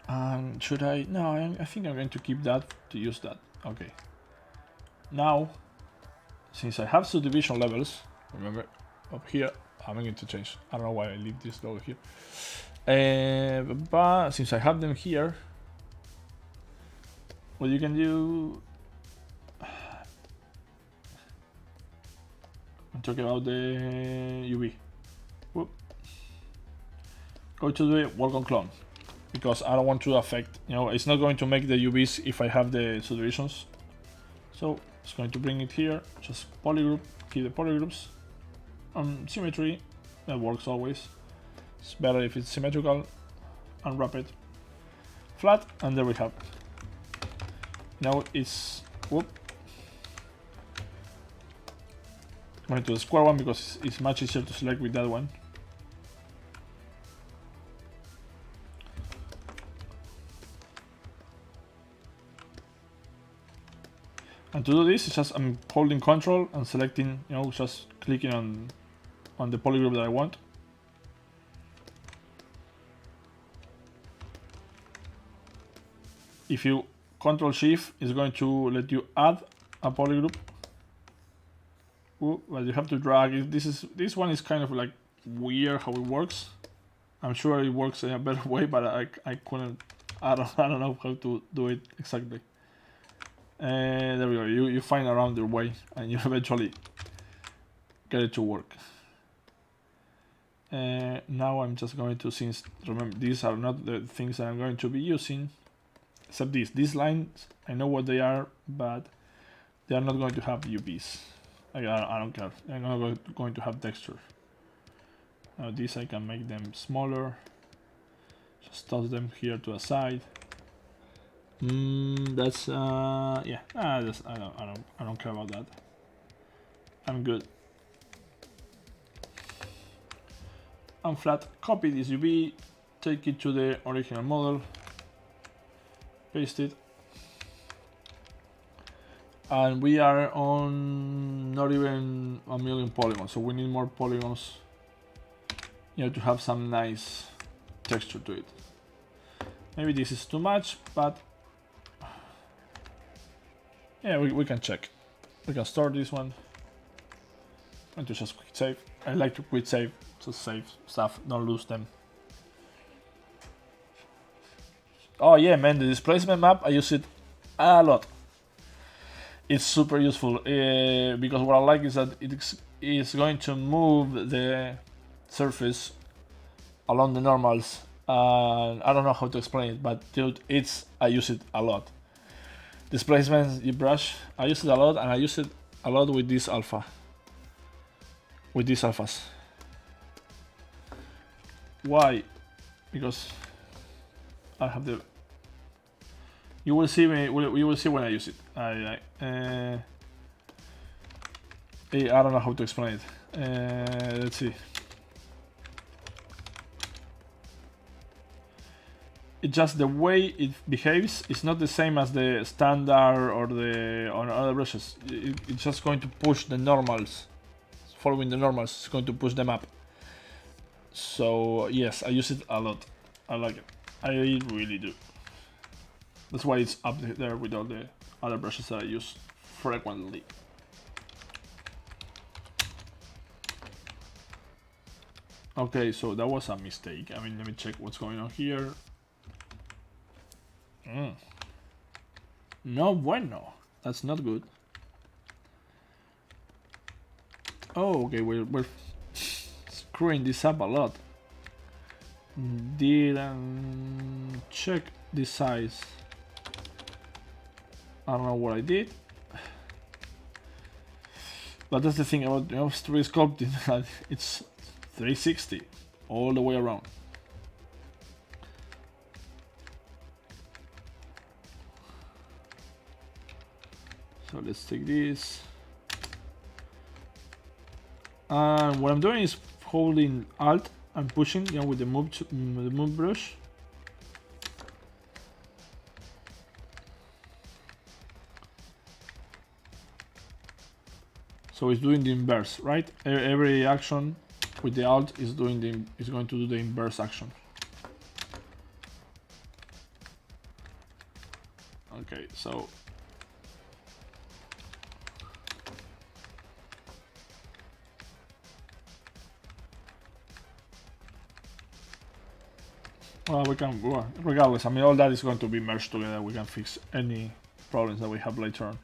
S1: And should I? No, I think I'm going to keep that to use that. Okay. Now, since I have subdivision levels, remember up here, I'm going to change. I don't know why I leave this over here. But since I have them here, what you can do, I'm talking about the UV. Whoop. Go to the work on clone, because I don't want to affect, you know, it's not going to make the UVs if I have the subdivisions. So it's going to bring it here, just polygroup, keep the polygroups. Symmetry, that works always. It's better if it's symmetrical. Unwrap it. Flat, and there we have. Now it's, whoop. I'm going to the square one because it's much easier to select with that one. And to do this, it's just I'm holding Control and selecting, you know, just clicking on the polygroup that I want. If you Control Shift, it's going to let you add a polygroup. Ooh, but you have to drag it. This one is kind of like weird how it works. I'm sure it works in a better way, but I couldn't. I don't know how to do it exactly. There we go. You find around your way, and you eventually get it to work. Now I'm just going to, since remember these are not the things that I'm going to be using, except these lines. I know what they are, but they are not going to have UVs. I don't care. I'm not going to have texture. Now these I can make them smaller. Just toss them here to a side. That's yeah. I don't care about that. I'm good. Unflat. Copy this UV. Take it to the original model. Paste it. And we are on not even a million polygons, so we need more polygons, you know, to have some nice texture to it. Maybe this is too much, but yeah, we can check. We can store this one. And to just quick save. I like to quick save, to save stuff, don't lose them. Oh yeah, man, the displacement map, I use it a lot. It's super useful because what I like is that it is going to move the surface along the normals. I don't know how to explain it, but dude, I use it a lot. Displacement ZBrush, I use it a lot, and I use it a lot with this alpha. With these alphas. Why? Because I have the. You will see me. You will see when I use it. I don't know how to explain it. Let's see. It's just the way it behaves. It's not the same as the standard or the on other brushes. It's just going to push the normals. Following the normals, it's going to push them up. So yes, I use it a lot. I like it. I really do. That's why it's up there with all the other brushes that I use frequently. Okay, so that was a mistake. I mean, let me check what's going on here. No bueno. That's not good. Oh, okay, we're screwing this up a lot. Didn't check the size. I don't know what I did. But that's the thing about, you know, Zbrush Sculpting, that it's 360 all the way around. So let's take this. And what I'm doing is holding Alt and pushing, you know, with the move brush. So it's doing the inverse, right? Every action with the alt is going to do the inverse action. Okay, so well, we can, well, regardless, I mean, all that is going to be merged together. We can fix any problems that we have later on.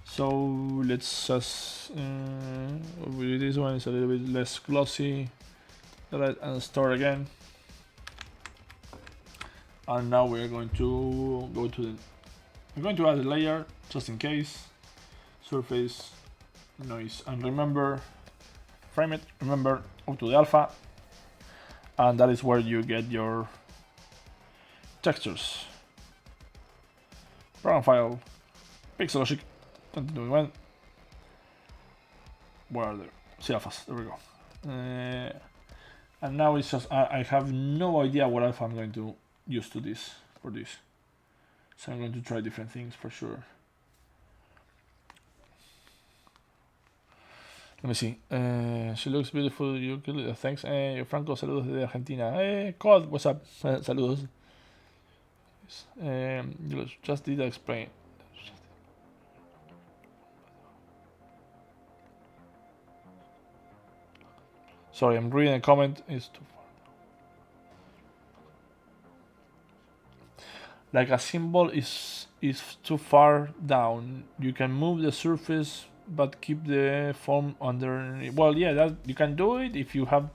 S1: So let's just this one is a little bit less glossy. Delete and store again. And now we're going to go to the. I'm going to add a layer just in case. Surface noise, and remember, frame it. Remember, up to the alpha, and that is where you get your textures. Program file, pixel logic 2021. Where are they? See alphas. There we go. And now it's just I have no idea what alpha I'm going to use to this for this. So I'm going to try different things for sure. Let me see. She looks beautiful. You thanks. Franco, saludos desde Argentina. Cod, what's up? Saludos. You just did explain. Sorry, I'm reading a comment. It's too far. Like a symbol is too far down. You can move the surface but keep the form under. Well, yeah, that you can do it if you have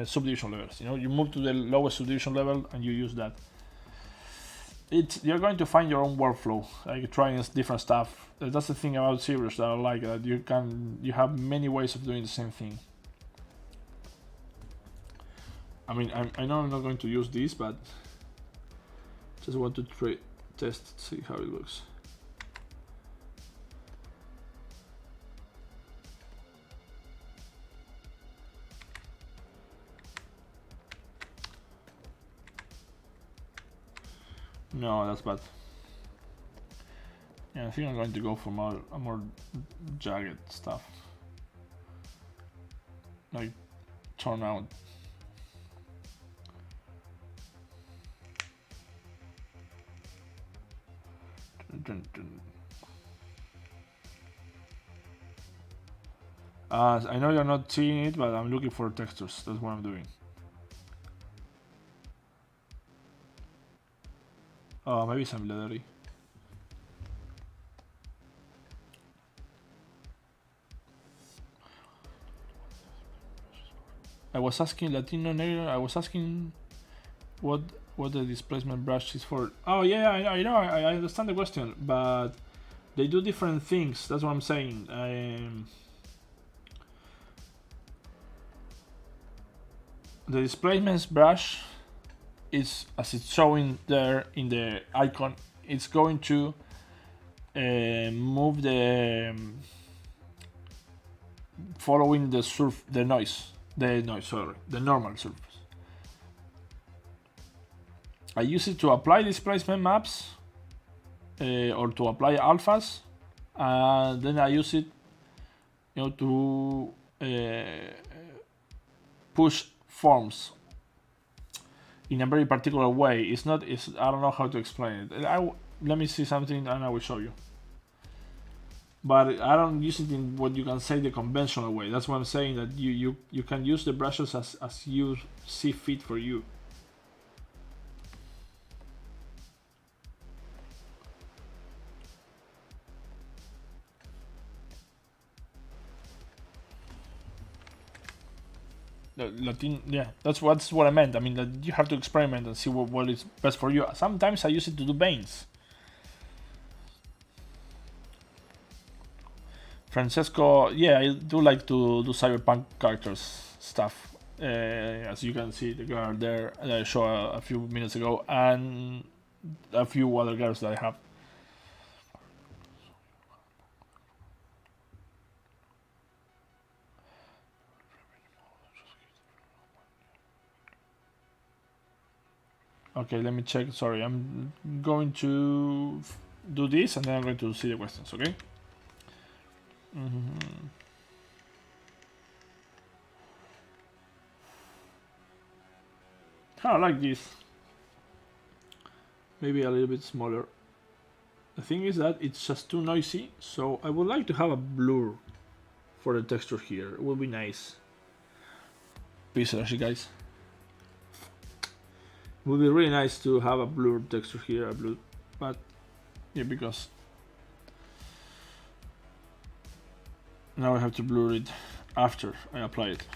S1: subdivision levels. You know, you move to the lowest subdivision level and you use that. You're going to find your own workflow, like trying different stuff. That's the thing about Zbrush that I like, that you have many ways of doing the same thing. I mean, I know I'm not going to use this, but just want to test, see how it looks. No, that's bad. Yeah, I think I'm going to go for a more jagged stuff, like turn out. I know you're not seeing it, but I'm looking for textures. That's what I'm doing. Oh, maybe some leathery. I was asking Latino Negro. I was asking what the displacement brush is for. Oh yeah, I know. I understand the question, but they do different things. That's what I'm saying. The displacements brush is, as it's showing there in the icon, it's going to move the following the normal surface. I use it to apply displacement maps or to apply alphas, and then I use it, you know, to push forms in a very particular way. I don't know how to explain it. Let me see something and I will show you. But I don't use it in what you can say the conventional way. That's what I'm saying, that you can use the brushes as you see fit for you. Yeah, that's what I meant. I mean, that you have to experiment and see what is best for you. Sometimes I use it to do veins. Francesco, yeah, I do like to do cyberpunk characters stuff. As you can see, the girl there that I showed a few minutes ago, and a few other girls that I have. Okay, let me check. Sorry, I'm going to do this and then I'm going to see the questions, okay? I like this. Maybe a little bit smaller. The thing is that it's just too noisy, so I would like to have a blur for the texture here. It would be nice. Peace, actually, guys. It would be really nice to have a blur texture here, but yeah, because now I have to blur it after I apply it.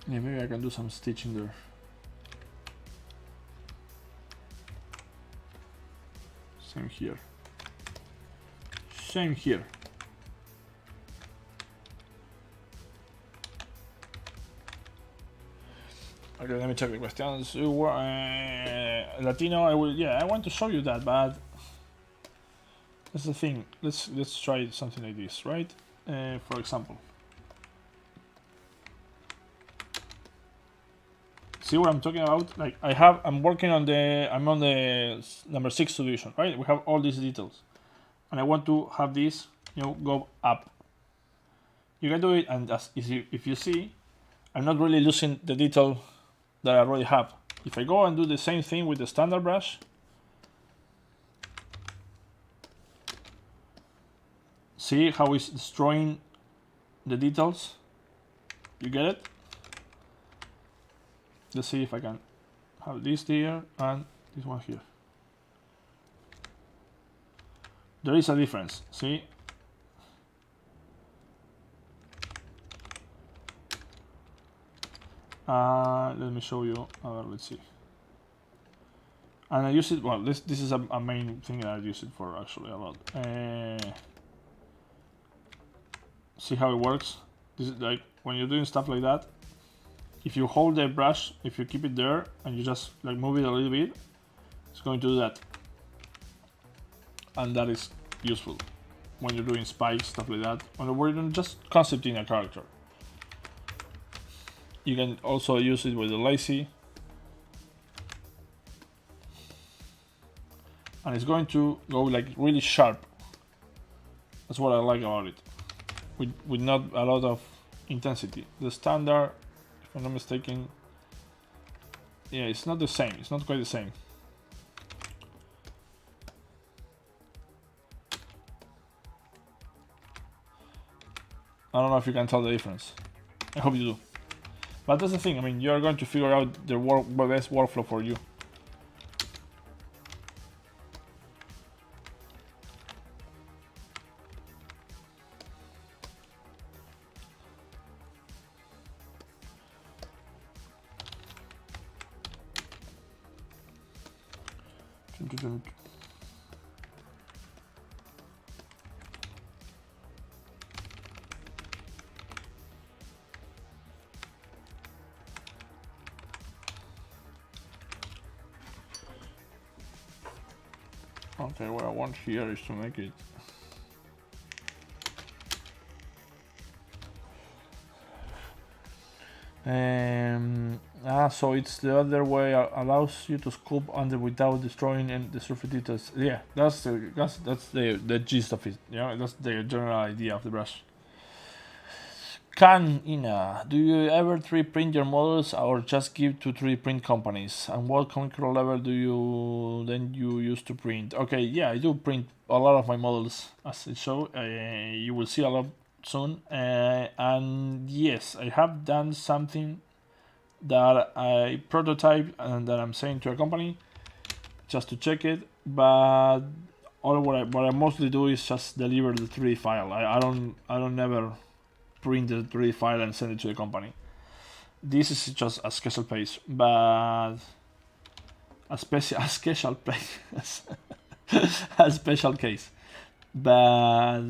S1: Yeah, maybe I can do some stitching there. Same here. Same here. Okay, let me check the questions. Latino, I want to show you that, but that's the thing. Let's try something like this, right? For example. See what I'm talking about? Like I'm on the number 6 solution, right? We have all these details, and I want to have this, go up. You can do it, and if you see, I'm not really losing the detail that I already have. If I go and do the same thing with the standard brush, see how it's destroying the details? You get it? Let's see if I can have this here and this one here. There is a difference, see? Let me show you. Let's see. And I use it, well, this is a main thing that I use it for actually a lot. See how it works? This is like when you're doing stuff like that. If you hold the brush, if you keep it there and you just like move it a little bit, it's going to do that. And that is useful when you're doing spikes, stuff like that. When we're doing just concepting a character. You can also use it with the lacy. And it's going to go like really sharp. That's what I like about it. With not a lot of intensity. The standard, if I'm not mistaken, yeah, it's not the same. It's not quite the same. I don't know if you can tell the difference. I hope you do. But that's the thing. I mean, you're going to figure out the best workflow for you. Okay, what I want here is to make it so it's the other way, allows you to sculpt under without destroying the surface details. Yeah, that's the gist of it. Yeah, that's the general idea of the brush. Can Ina, do you ever 3D print your models or just give to 3D print companies? And what control level do you use to print? Okay, yeah, I do print a lot of my models as it show. You will see a lot soon. And yes, I have done something that I prototype and that I'm sending to a company just to check it. But what I mostly do is just deliver the 3D file. I don't never print the 3D file and send it to the company. This is just a special case, but a special place, a special case. But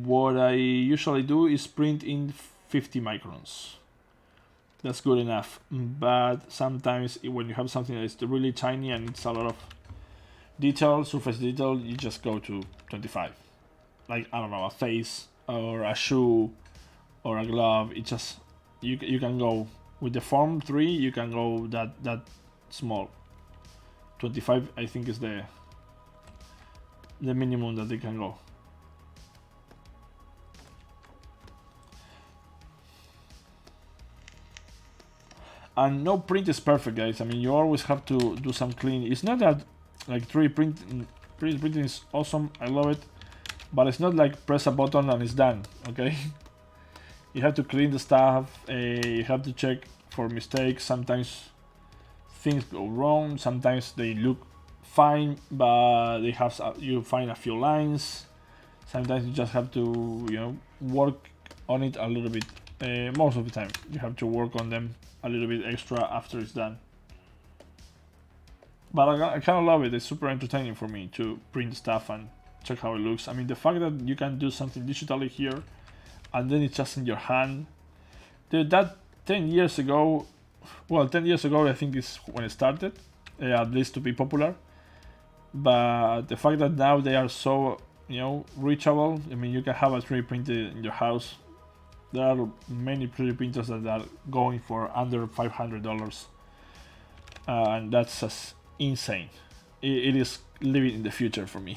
S1: what I usually do is print in 50 microns. That's good enough. But sometimes when you have something that's really tiny and it's a lot of detail, surface detail, you just go to 25. Like, I don't know, a face or a shoe or a glove. It just you can go with the Form 3. You can go that small. 25, I think, is the minimum that they can go. And no print is perfect, guys. I mean, you always have to do some cleaning. It's not that like 3D printing is awesome. I love it, but it's not like press a button and it's done. Okay. You have to clean the stuff, you have to check for mistakes. Sometimes things go wrong, sometimes they look fine, but they have you find a few lines. Sometimes you just have to, work on it a little bit. Most of the time, you have to work on them a little bit extra after it's done. But I kind of love it. It's super entertaining for me to print stuff and check how it looks. I mean, the fact that you can do something digitally here and then it's just in your hand. Dude, that 10 years ago, well, 10 years ago I think is when it started, at least to be popular. But the fact that now they are so, reachable. I mean, you can have a 3D printer in your house. There are many 3D printers that are going for under $500. And that's just insane. It is living in the future for me.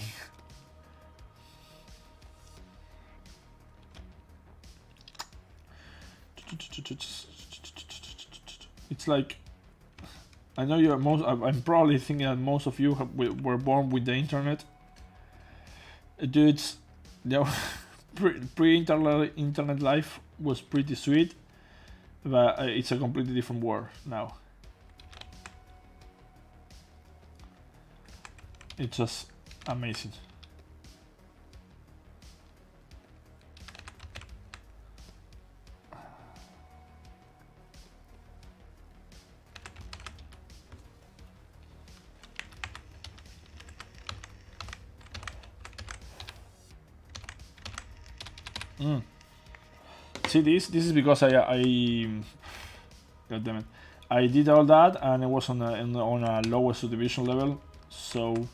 S1: It's like, I know I'm probably thinking that most of you were born with the internet. Dudes, pre-internet life was pretty sweet, but it's a completely different world now. It's just amazing. See, this is because God damn it, I did all that and it was on a lower subdivision level. So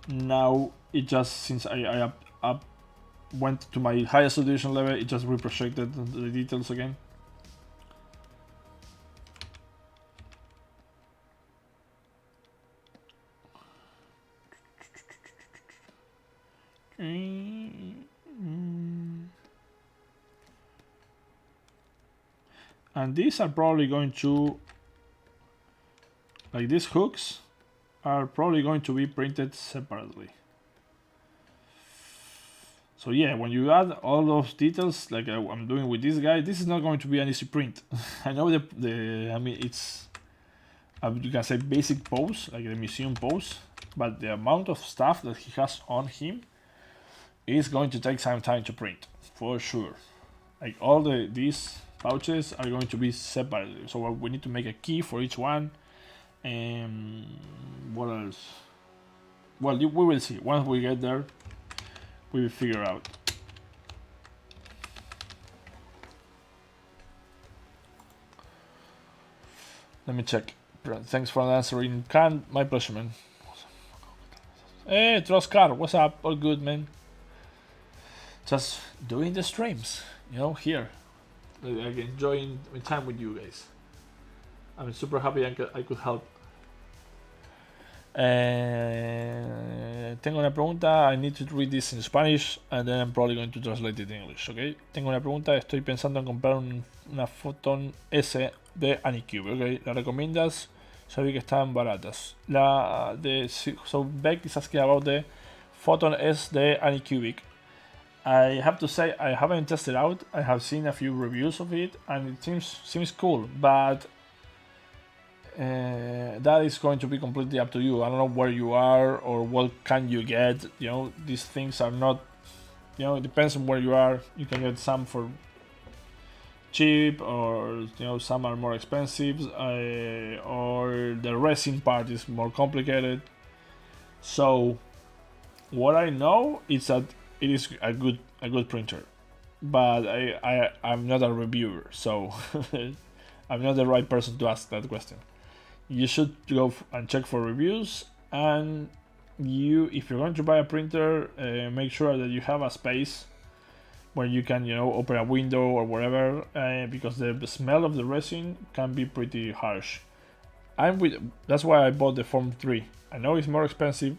S1: now it just, since I went to my highest subdivision level, it just reprojected the details again. And these are probably going to, like these hooks, are probably going to be printed separately. So yeah, when you add all those details, like I'm doing with this guy, this is not going to be an easy print. I know I mean, it's, you can say basic pose, like the museum pose, but the amount of stuff that he has on him is going to take some time to print, for sure. Like all these pouches are going to be separated, so we need to make a key for each one. And what else? Well, we will see. Once we get there, we will figure out. Let me check. Thanks for answering. My pleasure, man. Hey, Troscar, what's up? All good, man. Just doing the streams, here. Like enjoying my time with you guys. I'm super happy I could help. Tengo una pregunta. I need to read this in Spanish and then I'm probably going to translate it in English, okay? Tengo una pregunta. Estoy pensando en comprar una Photon S de Anycube, okay? ¿La recomiendas? Ya vi que están baratas. So Beck is asking about the Photon S de Anycubic. I have to say I haven't tested out. I have seen a few reviews of it and it seems cool, but that is going to be completely up to you. I don't know where you are or what can you get. You know, these things are not, you know, it depends on where you are. You can get some for cheap, or you know, some are more expensive, or the resin part is more complicated. So what I know is that it is a good printer, but I'm not a reviewer, so I'm not the right person to ask that question. You should go and check for reviews, and if you're going to buy a printer, make sure that you have a space where you can, you know, open a window or whatever, because the smell of the resin can be pretty harsh. That's why I bought the Form 3. I know it's more expensive,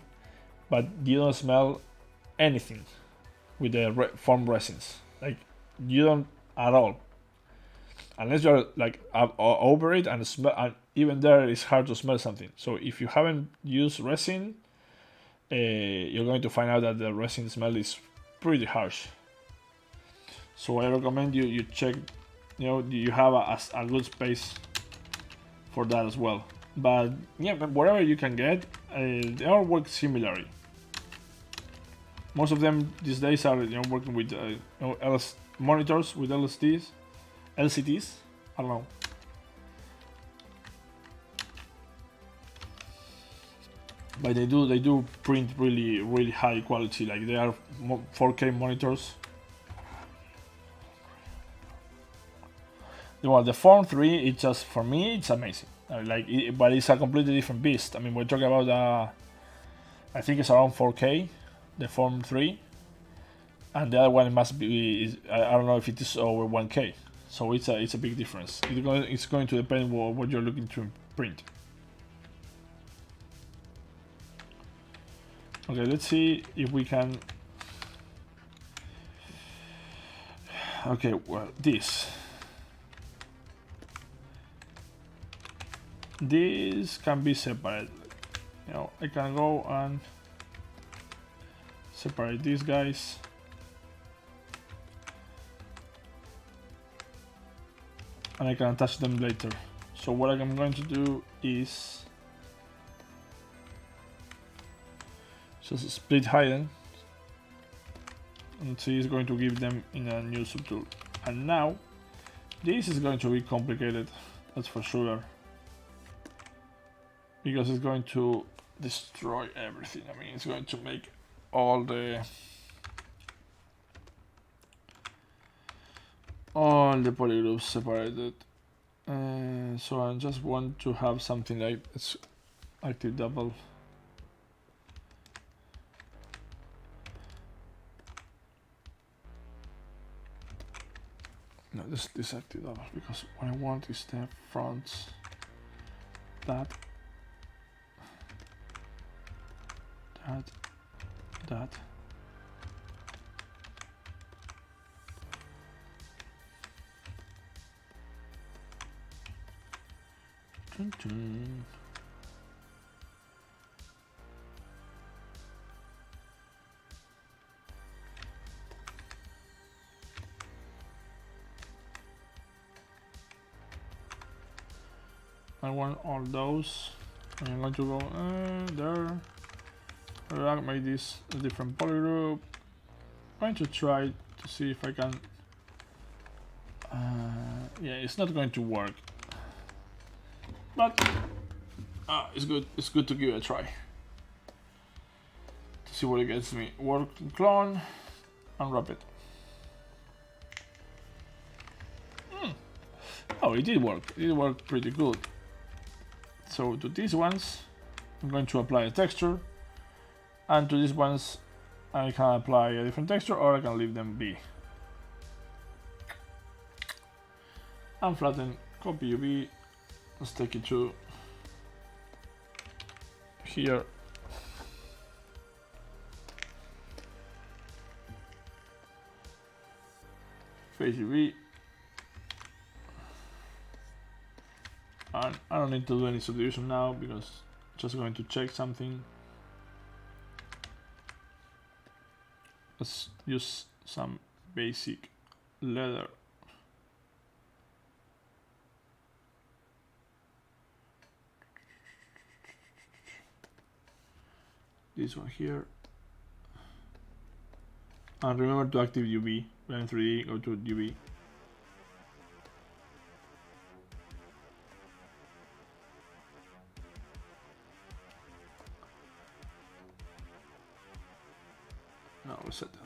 S1: but you don't smell anything with the foam resins. Like, you don't at all, unless you're like over it and smell. And even there, it's hard to smell something. So if you haven't used resin, you're going to find out that the resin smell is pretty harsh. So I recommend you check, you know, you have a good space for that as well. But yeah, whatever you can get, they all work similarly. Most of them these days are, you know, working with monitors with LCDs. I don't know. But they do print really high quality. Like, they are 4K monitors. Well, the Form 3, it's just, for me, it's amazing. But it's a completely different beast. I mean, we're talking about I think it's around 4K, the Form 3, and the other one must be, I don't know if it is over 1K. So it's a big difference. It's going to depend what you're looking to print. Okay, let's see if we can. Okay, well, this can be separated. You know, I can go and separate these guys. And I can attach them later. So what I'm going to do is just split hidden, and see, it's going to give them in a new subtool. And now this is going to be complicated, that's for sure, because it's going to destroy everything. I mean, it's going to make all the polygroups separated. So I just want to have something like it's active double. No, this active double, because what I want is the fronts that. Dun, dun. I want all those. I'm going to go there. I'll make this a different polygroup. I'm going to try to see if I can. Yeah, it's not going to work, but it's good. It's good to give it a try to see what it gets me. Work, clone, unwrap it. Oh, it did work. It worked pretty good. So to these ones, I'm going to apply a texture, and to these ones, I can apply a different texture, or I can leave them be. Unflatten, copy UV, let's take it to here. face UV. And I don't need to do any subdivision now because I'm just going to check something. Let's use some basic leather. This one here. And remember to active UV. When in 3D, go to UV. No, we'll set that.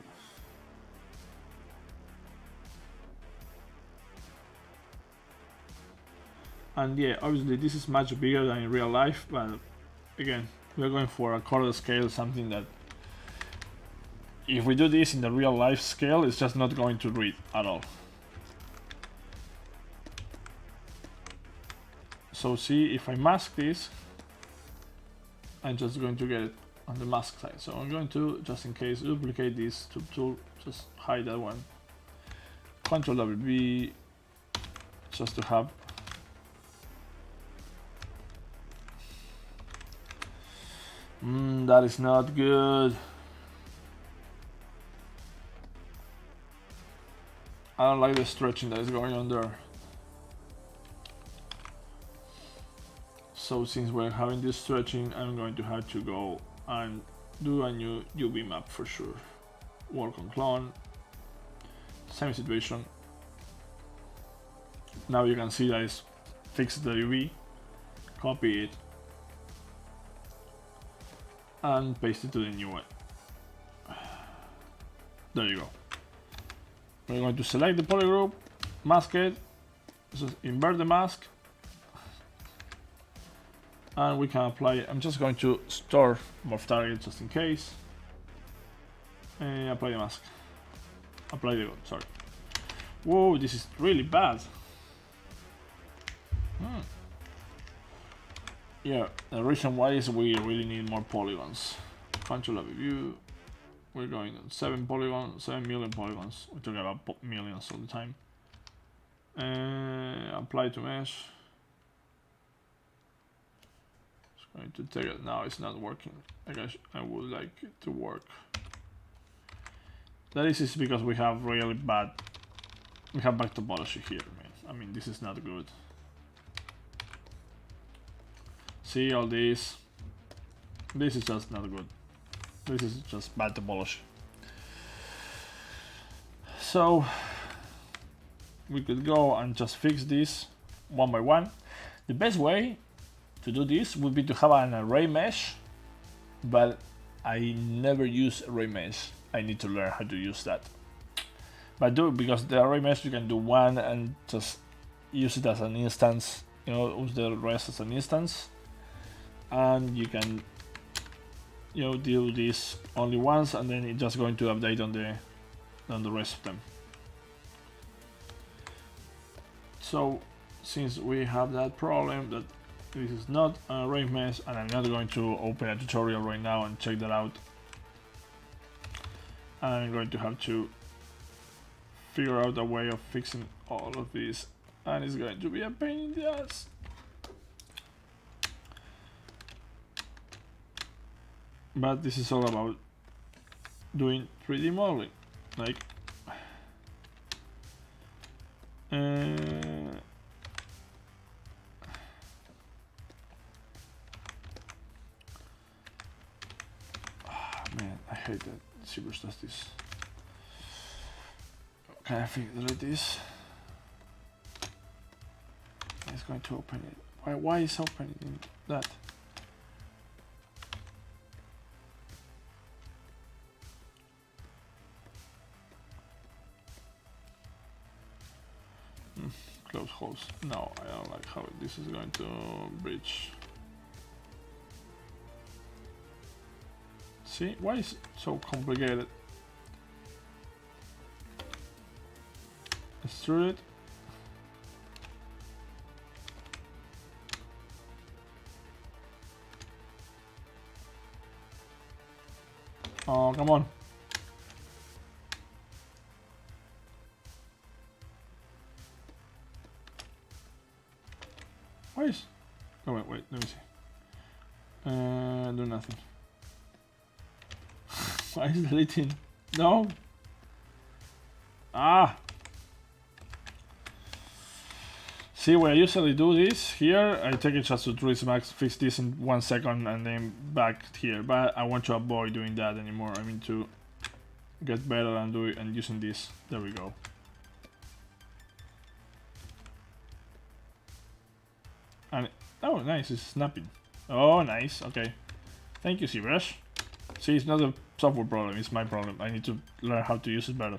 S1: And yeah, obviously this is much bigger than in real life, but again, we're going for a quarter scale, something that if we do this in the real life scale, it's just not going to read at all. So see, if I mask this, I'm just going to get it on the mask side. So I'm going to, just in case, duplicate this tool, just hide that one. Control WB, just to have. That is not good. I don't like the stretching that is going on there. So since we're having this stretching, I'm going to have to go and do a new UV map for sure. Work on clone. Same situation. Now you can see that it's fixed the UV. Copy it. And paste it to the new one. There you go. We're going to select the polygroup, mask it, just invert the mask, and we can apply it. I'm just going to store morph target just in case. And apply the mask. Apply the sorry. Whoa, this is really bad. Yeah, the reason why is we really need more polygons. Control of view. We're going on 7 million polygons. We're talking about millions all the time. Apply to mesh. It's going to take it. Now it's not working. I guess I would like it to work. That is because we have really bad. We have bad topology here, man. I mean, this is not good. See all this? This is just not good. This is just bad topology. So we could go and just fix this one by one. The best way to do this would be to have an array mesh, but I never use array mesh. I need to learn how to use that. But do it because the array mesh you can do one and just use it as an instance, you know, use the rest as an instance. And you can, you know, do this only once, and then it's just going to update on the rest of them. So since we have that problem that this is not an array mesh, and I'm not going to open a tutorial right now and check that out, I'm going to have to figure out a way of fixing all of this, and it's going to be a pain in the ass. But this is all about doing 3D modeling, like man, I hate that Zbrush does this. Can I delete this? It's going to open it. Why is opening that? Close holes. No, I don't like how this is going to bridge. See, why is it so complicated? Extrude it. Oh, come on. Why is... Oh wait, let me see. Do nothing. Why is deleting? No! Ah! See, when I usually do this here, I take it just to Tourist Max, fix this in 1 second and then back here. But I want to avoid doing that anymore. I mean to get better and do it and using this. There we go. And oh, nice, it's snapping. Oh, nice. Okay. Thank you, Zbrush. See, it's not a software problem, it's my problem. I need to learn how to use it better.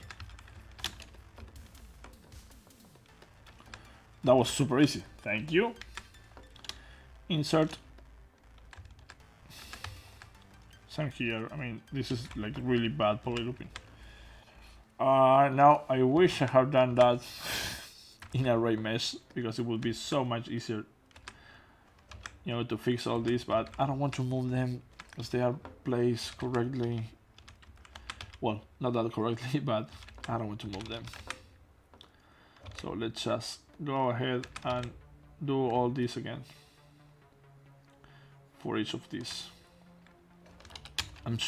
S1: That was super easy. Thank you. Insert. Same here. I mean, this is like really bad polylooping. Now, I wish I had done that in array mesh because it would be so much easier, you know, to fix all this. But I don't want to move them because they are placed correctly. Well, not that correctly, but I don't want to move them. So let's just go ahead and do all this again for each of these. I'm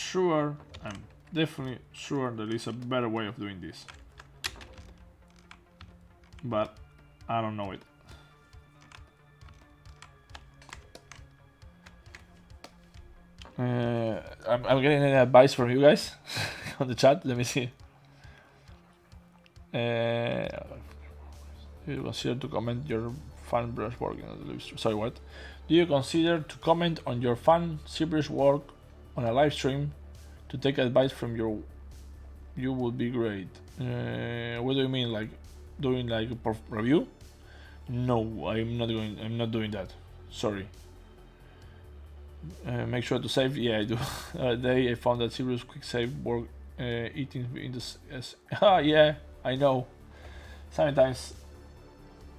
S1: definitely sure there is a better way of doing this, but I don't know it. I'm getting any advice from you guys on the chat. Let me see. Do you consider to comment your fan brush work on the live stream? Sorry, what? Do you consider to comment on your fan ZBrush work on a live stream to take advice from you would be great. What do you mean, like doing like a review? No, I'm not doing that. Sorry. Make sure to save. Yeah, I do. Today I found that ZBrush quick save work eating in this. Yeah, I know. Sometimes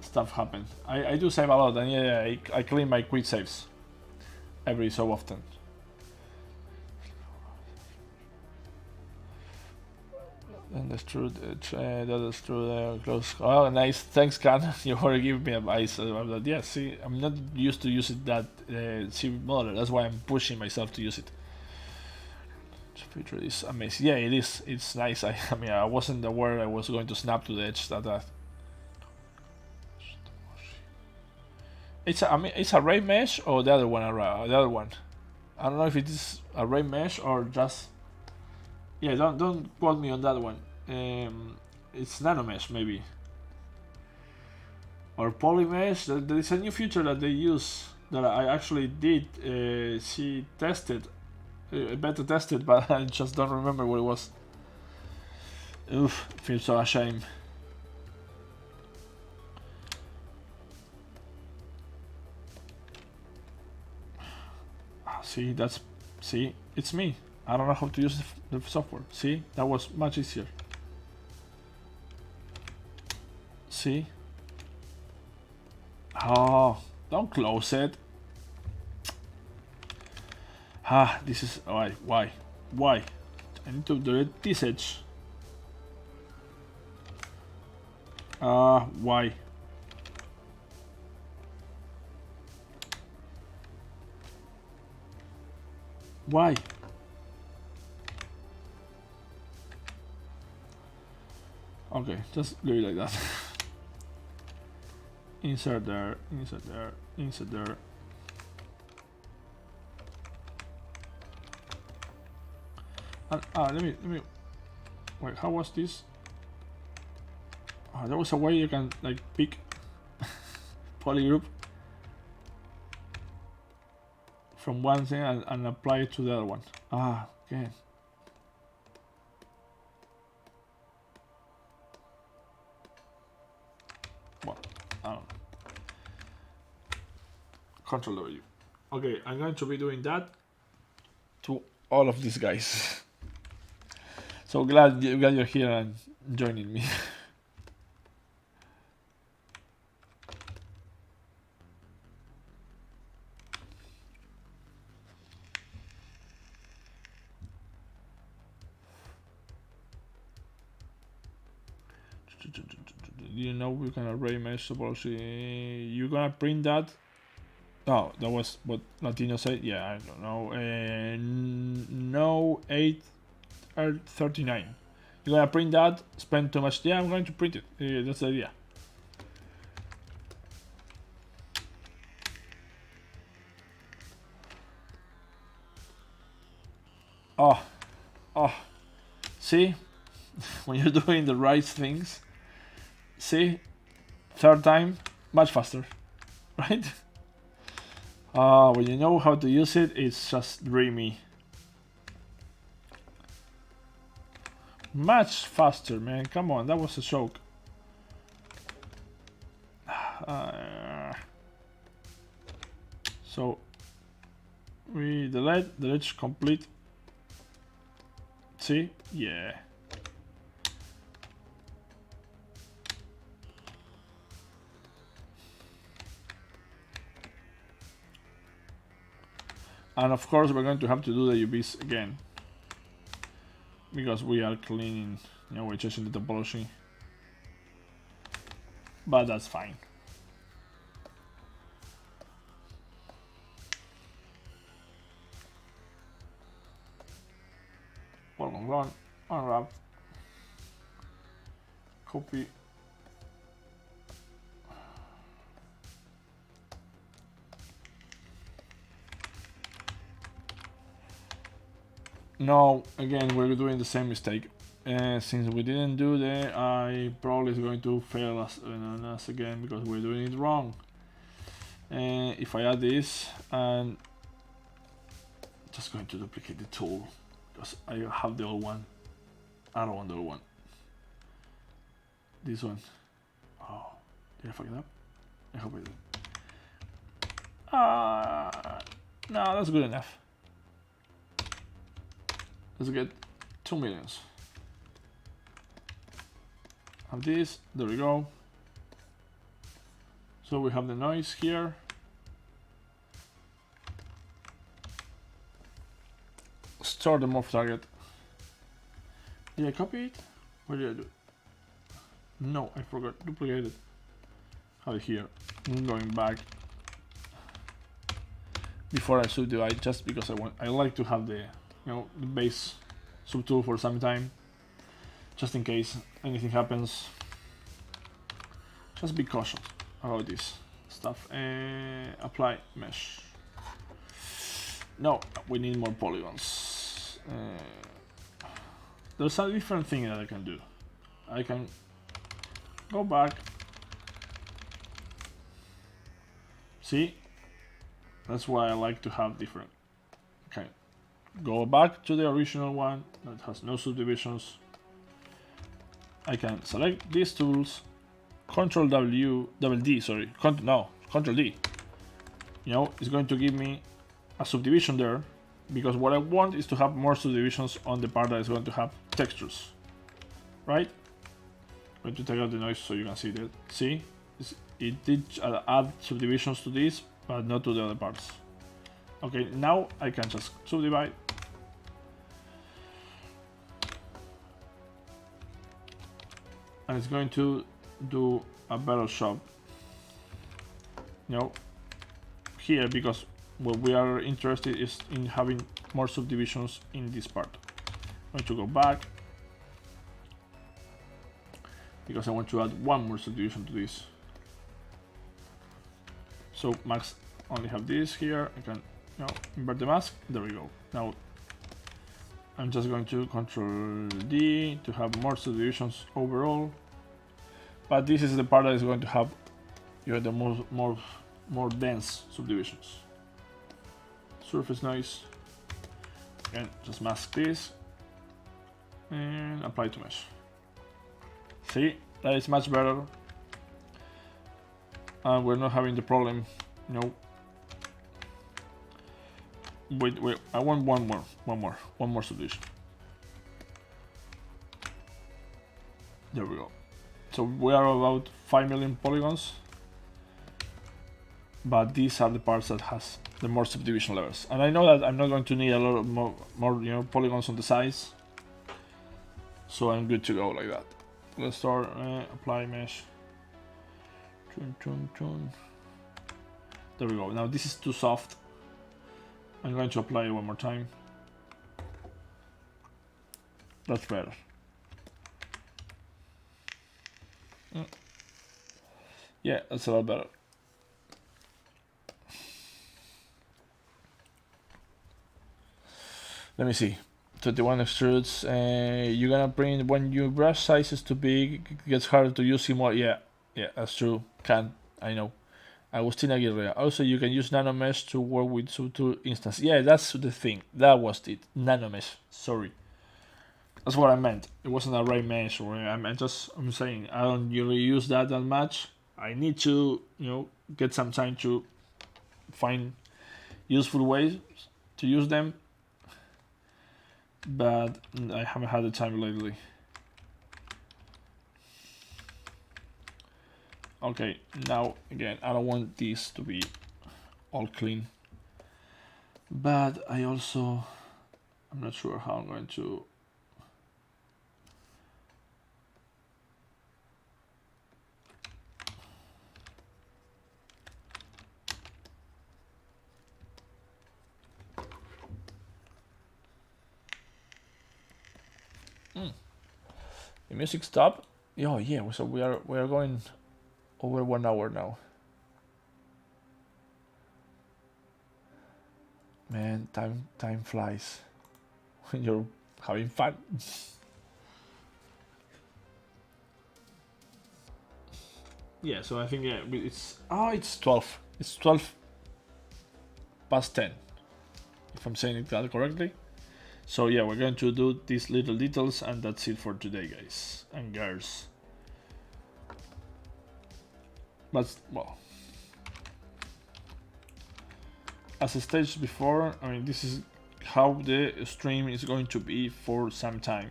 S1: stuff happens. I do save a lot, and yeah, I clean my quick saves every so often. And that's true. That is true. Close. Oh, nice. Thanks, Khan. You already give me advice about that. Yeah. See, I'm not used to using that C model. That's why I'm pushing myself to use it. This feature is amazing. Yeah, it is. It's nice. I mean, I wasn't aware I was going to snap to the edge. It's array mesh or the other one. The other one. I don't know if it is array mesh or just. Yeah, don't quote me on that one. It's nanomesh maybe, or polymesh. There is a new feature that they use that I actually did see tested, beta tested, but I just don't remember what it was. Oof, feels so ashamed. See, it's me. I don't know how to use the software. See, that was much easier. See? Oh, don't close it. Ah, this is why? I need to delete this edge. Why? Why? Okay, just leave it like that. Insert there, insert there, insert there. And let me wait, how was this? There was a way you can like pick polygroup from one thing and apply it to the other one. Okay. Well, I don't know. Control W. Okay, I'm going to be doing that to all of these guys. So glad you're here and joining me. You know we can array mesh topology. You're gonna print that Oh, that was what Latino said. Yeah, I don't know. No 839. You're gonna print that? Spend too much? Yeah, I'm going to print it. That's the idea. Oh, see, when you're doing the right things, see, third time, much faster, right? When you know how to use it, it's just dreamy. Much faster, man. Come on, that was a joke. So we delete complete. See? Yeah. And of course we're going to have to do the UVs again, because we are cleaning, we're changing the topology. But that's fine. Run, unwrap, copy. No, again, we're doing the same mistake. Since we didn't do that, I probably is going to fail us again because we're doing it wrong. If I add this, and just going to duplicate the tool because I have the old one. I don't want the old one. This one. Oh, did I fuck it up? I hope I did. No, that's good enough. Let's get 2 millions. Have this, there we go. So we have the noise here. Store the morph target. Did I copy it? What did I do? No, I forgot. Duplicate it. Have it here. I'm going back before I subdivide, just because I like to have the the base subtool for some time, just in case anything happens. Just be cautious about this stuff. Apply mesh. No, we need more polygons. There's a different thing that I can do. I can go back. See? That's why I like to have different. Okay. Go back to the original one that has no subdivisions. I can select these tools, Control D, sorry, Control D. It's going to give me a subdivision there, because what I want is to have more subdivisions on the part that is going to have textures, right? I'm going to take out the noise so you can see that. See, it did add subdivisions to this, but not to the other parts. Okay, now I can just subdivide. And it's going to do a better job, here, because what we are interested is in having more subdivisions in this part. I'm going to go back because I want to add one more subdivision to this. So max only have this here. I can invert the mask. There we go. Now I'm just going to Control D to have more subdivisions overall. But this is the part that is going to have the more dense subdivisions. Surface noise. Again, just mask this and apply to mesh. See, that is much better. And we're not having the problem. Wait, I want one more subdivision. There we go. So we are about 5 million polygons, but these are the parts that has the more subdivision levels. And I know that I'm not going to need a lot of more polygons on the sides, so I'm good to go like that. Let's start apply mesh. There we go. Now this is too soft. I'm going to apply it one more time. That's better. Yeah, that's a lot better. Let me see. 21 extrudes. You're gonna print when your brush size is too big, it gets harder to use more. Yeah, that's true. I know. Agustina Aguirre. Also, you can use nanomesh to work with subtool instance. Yeah, that's the thing. That was it. Nanomesh. Sorry. That's what I meant. It wasn't a right mesh. Or I'm saying I don't usually use that much. I need to, get some time to find useful ways to use them. But I haven't had the time lately. Okay, now again, I don't want this to be all clean, but I'm not sure how I'm going to. The music stopped. Oh yeah, so we are going over 1 hour now. Man, time flies when you're having fun. Yeah, so I think it's 12. It's 12 past 10, if I'm saying it correctly. So yeah, we're going to do these little details, and that's it for today, guys and girls. But well, as I stated before, I mean, this is how the stream is going to be for some time.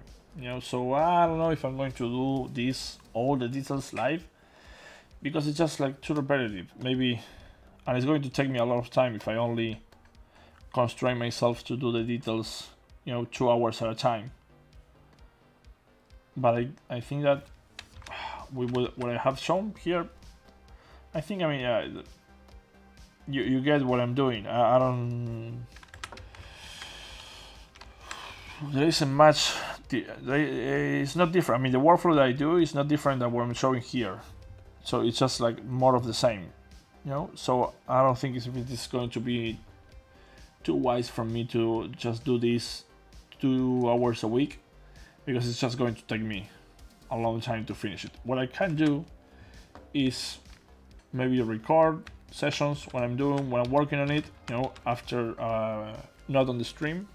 S1: So I don't know if I'm going to do all the details live, because it's just like too repetitive, maybe, and it's going to take me a lot of time if I only constrain myself to do the details 2 hours at a time. But I think that what I have shown here, I think, you get what I'm doing. I don't. There isn't much. It's not different. I mean, the workflow that I do is not different than what I'm showing here. So it's just like more of the same, So I don't think it's going to be too wise for me to just do this 2 hours a week, because it's just going to take me a long time to finish it. What I can do is maybe record sessions when I'm working on it, after not on the stream,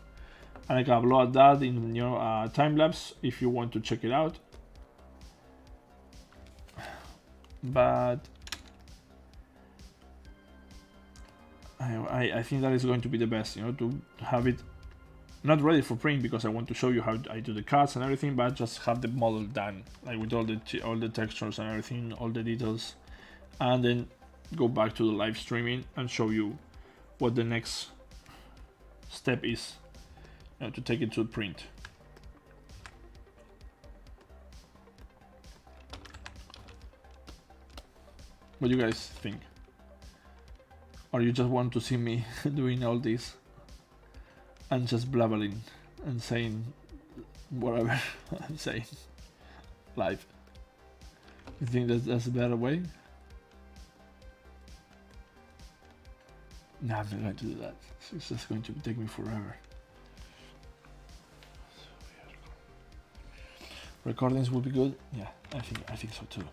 S1: and I can upload that in time lapse if you want to check it out. But I think that is going to be the best, to have it not ready for print, because I want to show you how I do the cuts and everything, but just have the model done, like with all the textures and everything, all the details, and then go back to the live streaming and show you what the next step is, to take it to print. What do you guys think? Or you just want to see me doing all this and just blabbering and saying whatever I'm saying live? You think that's a better way? No, I'm not going to do that. It's just going to take me forever. Recordings will be good. Yeah, I think so too,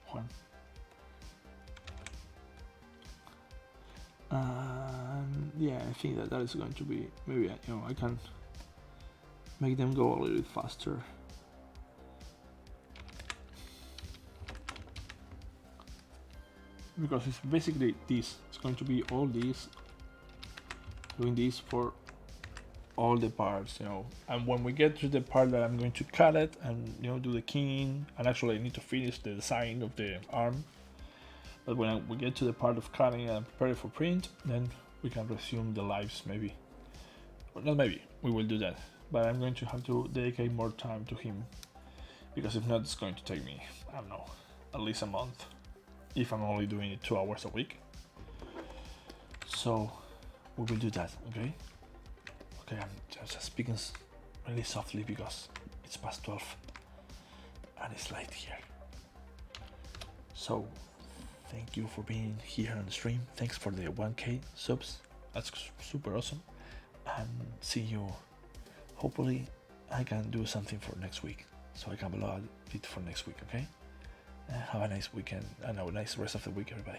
S1: Juan. Yeah, I think that is going to be, maybe I can make them go a little bit faster. Because it's basically this. It's going to be all these, doing this for all the parts, And when we get to the part that I'm going to cut it and do the keying, and actually I need to finish the design of the arm. But when we get to the part of cutting and prepare it for print, then we can resume the lives, maybe. Or not maybe, we will do that. But I'm going to have to dedicate more time to him, because if not, it's going to take me, I don't know, at least a month, if I'm only doing it 2 hours a week. So we will do that, okay? Okay, I'm just speaking really softly because it's past 12 and it's light here. So thank you for being here on the stream. Thanks for the 1K subs. That's super awesome. And see you. Hopefully I can do something for next week, so I can upload it for next week, okay? Have a nice weekend and a nice rest of the week, everybody.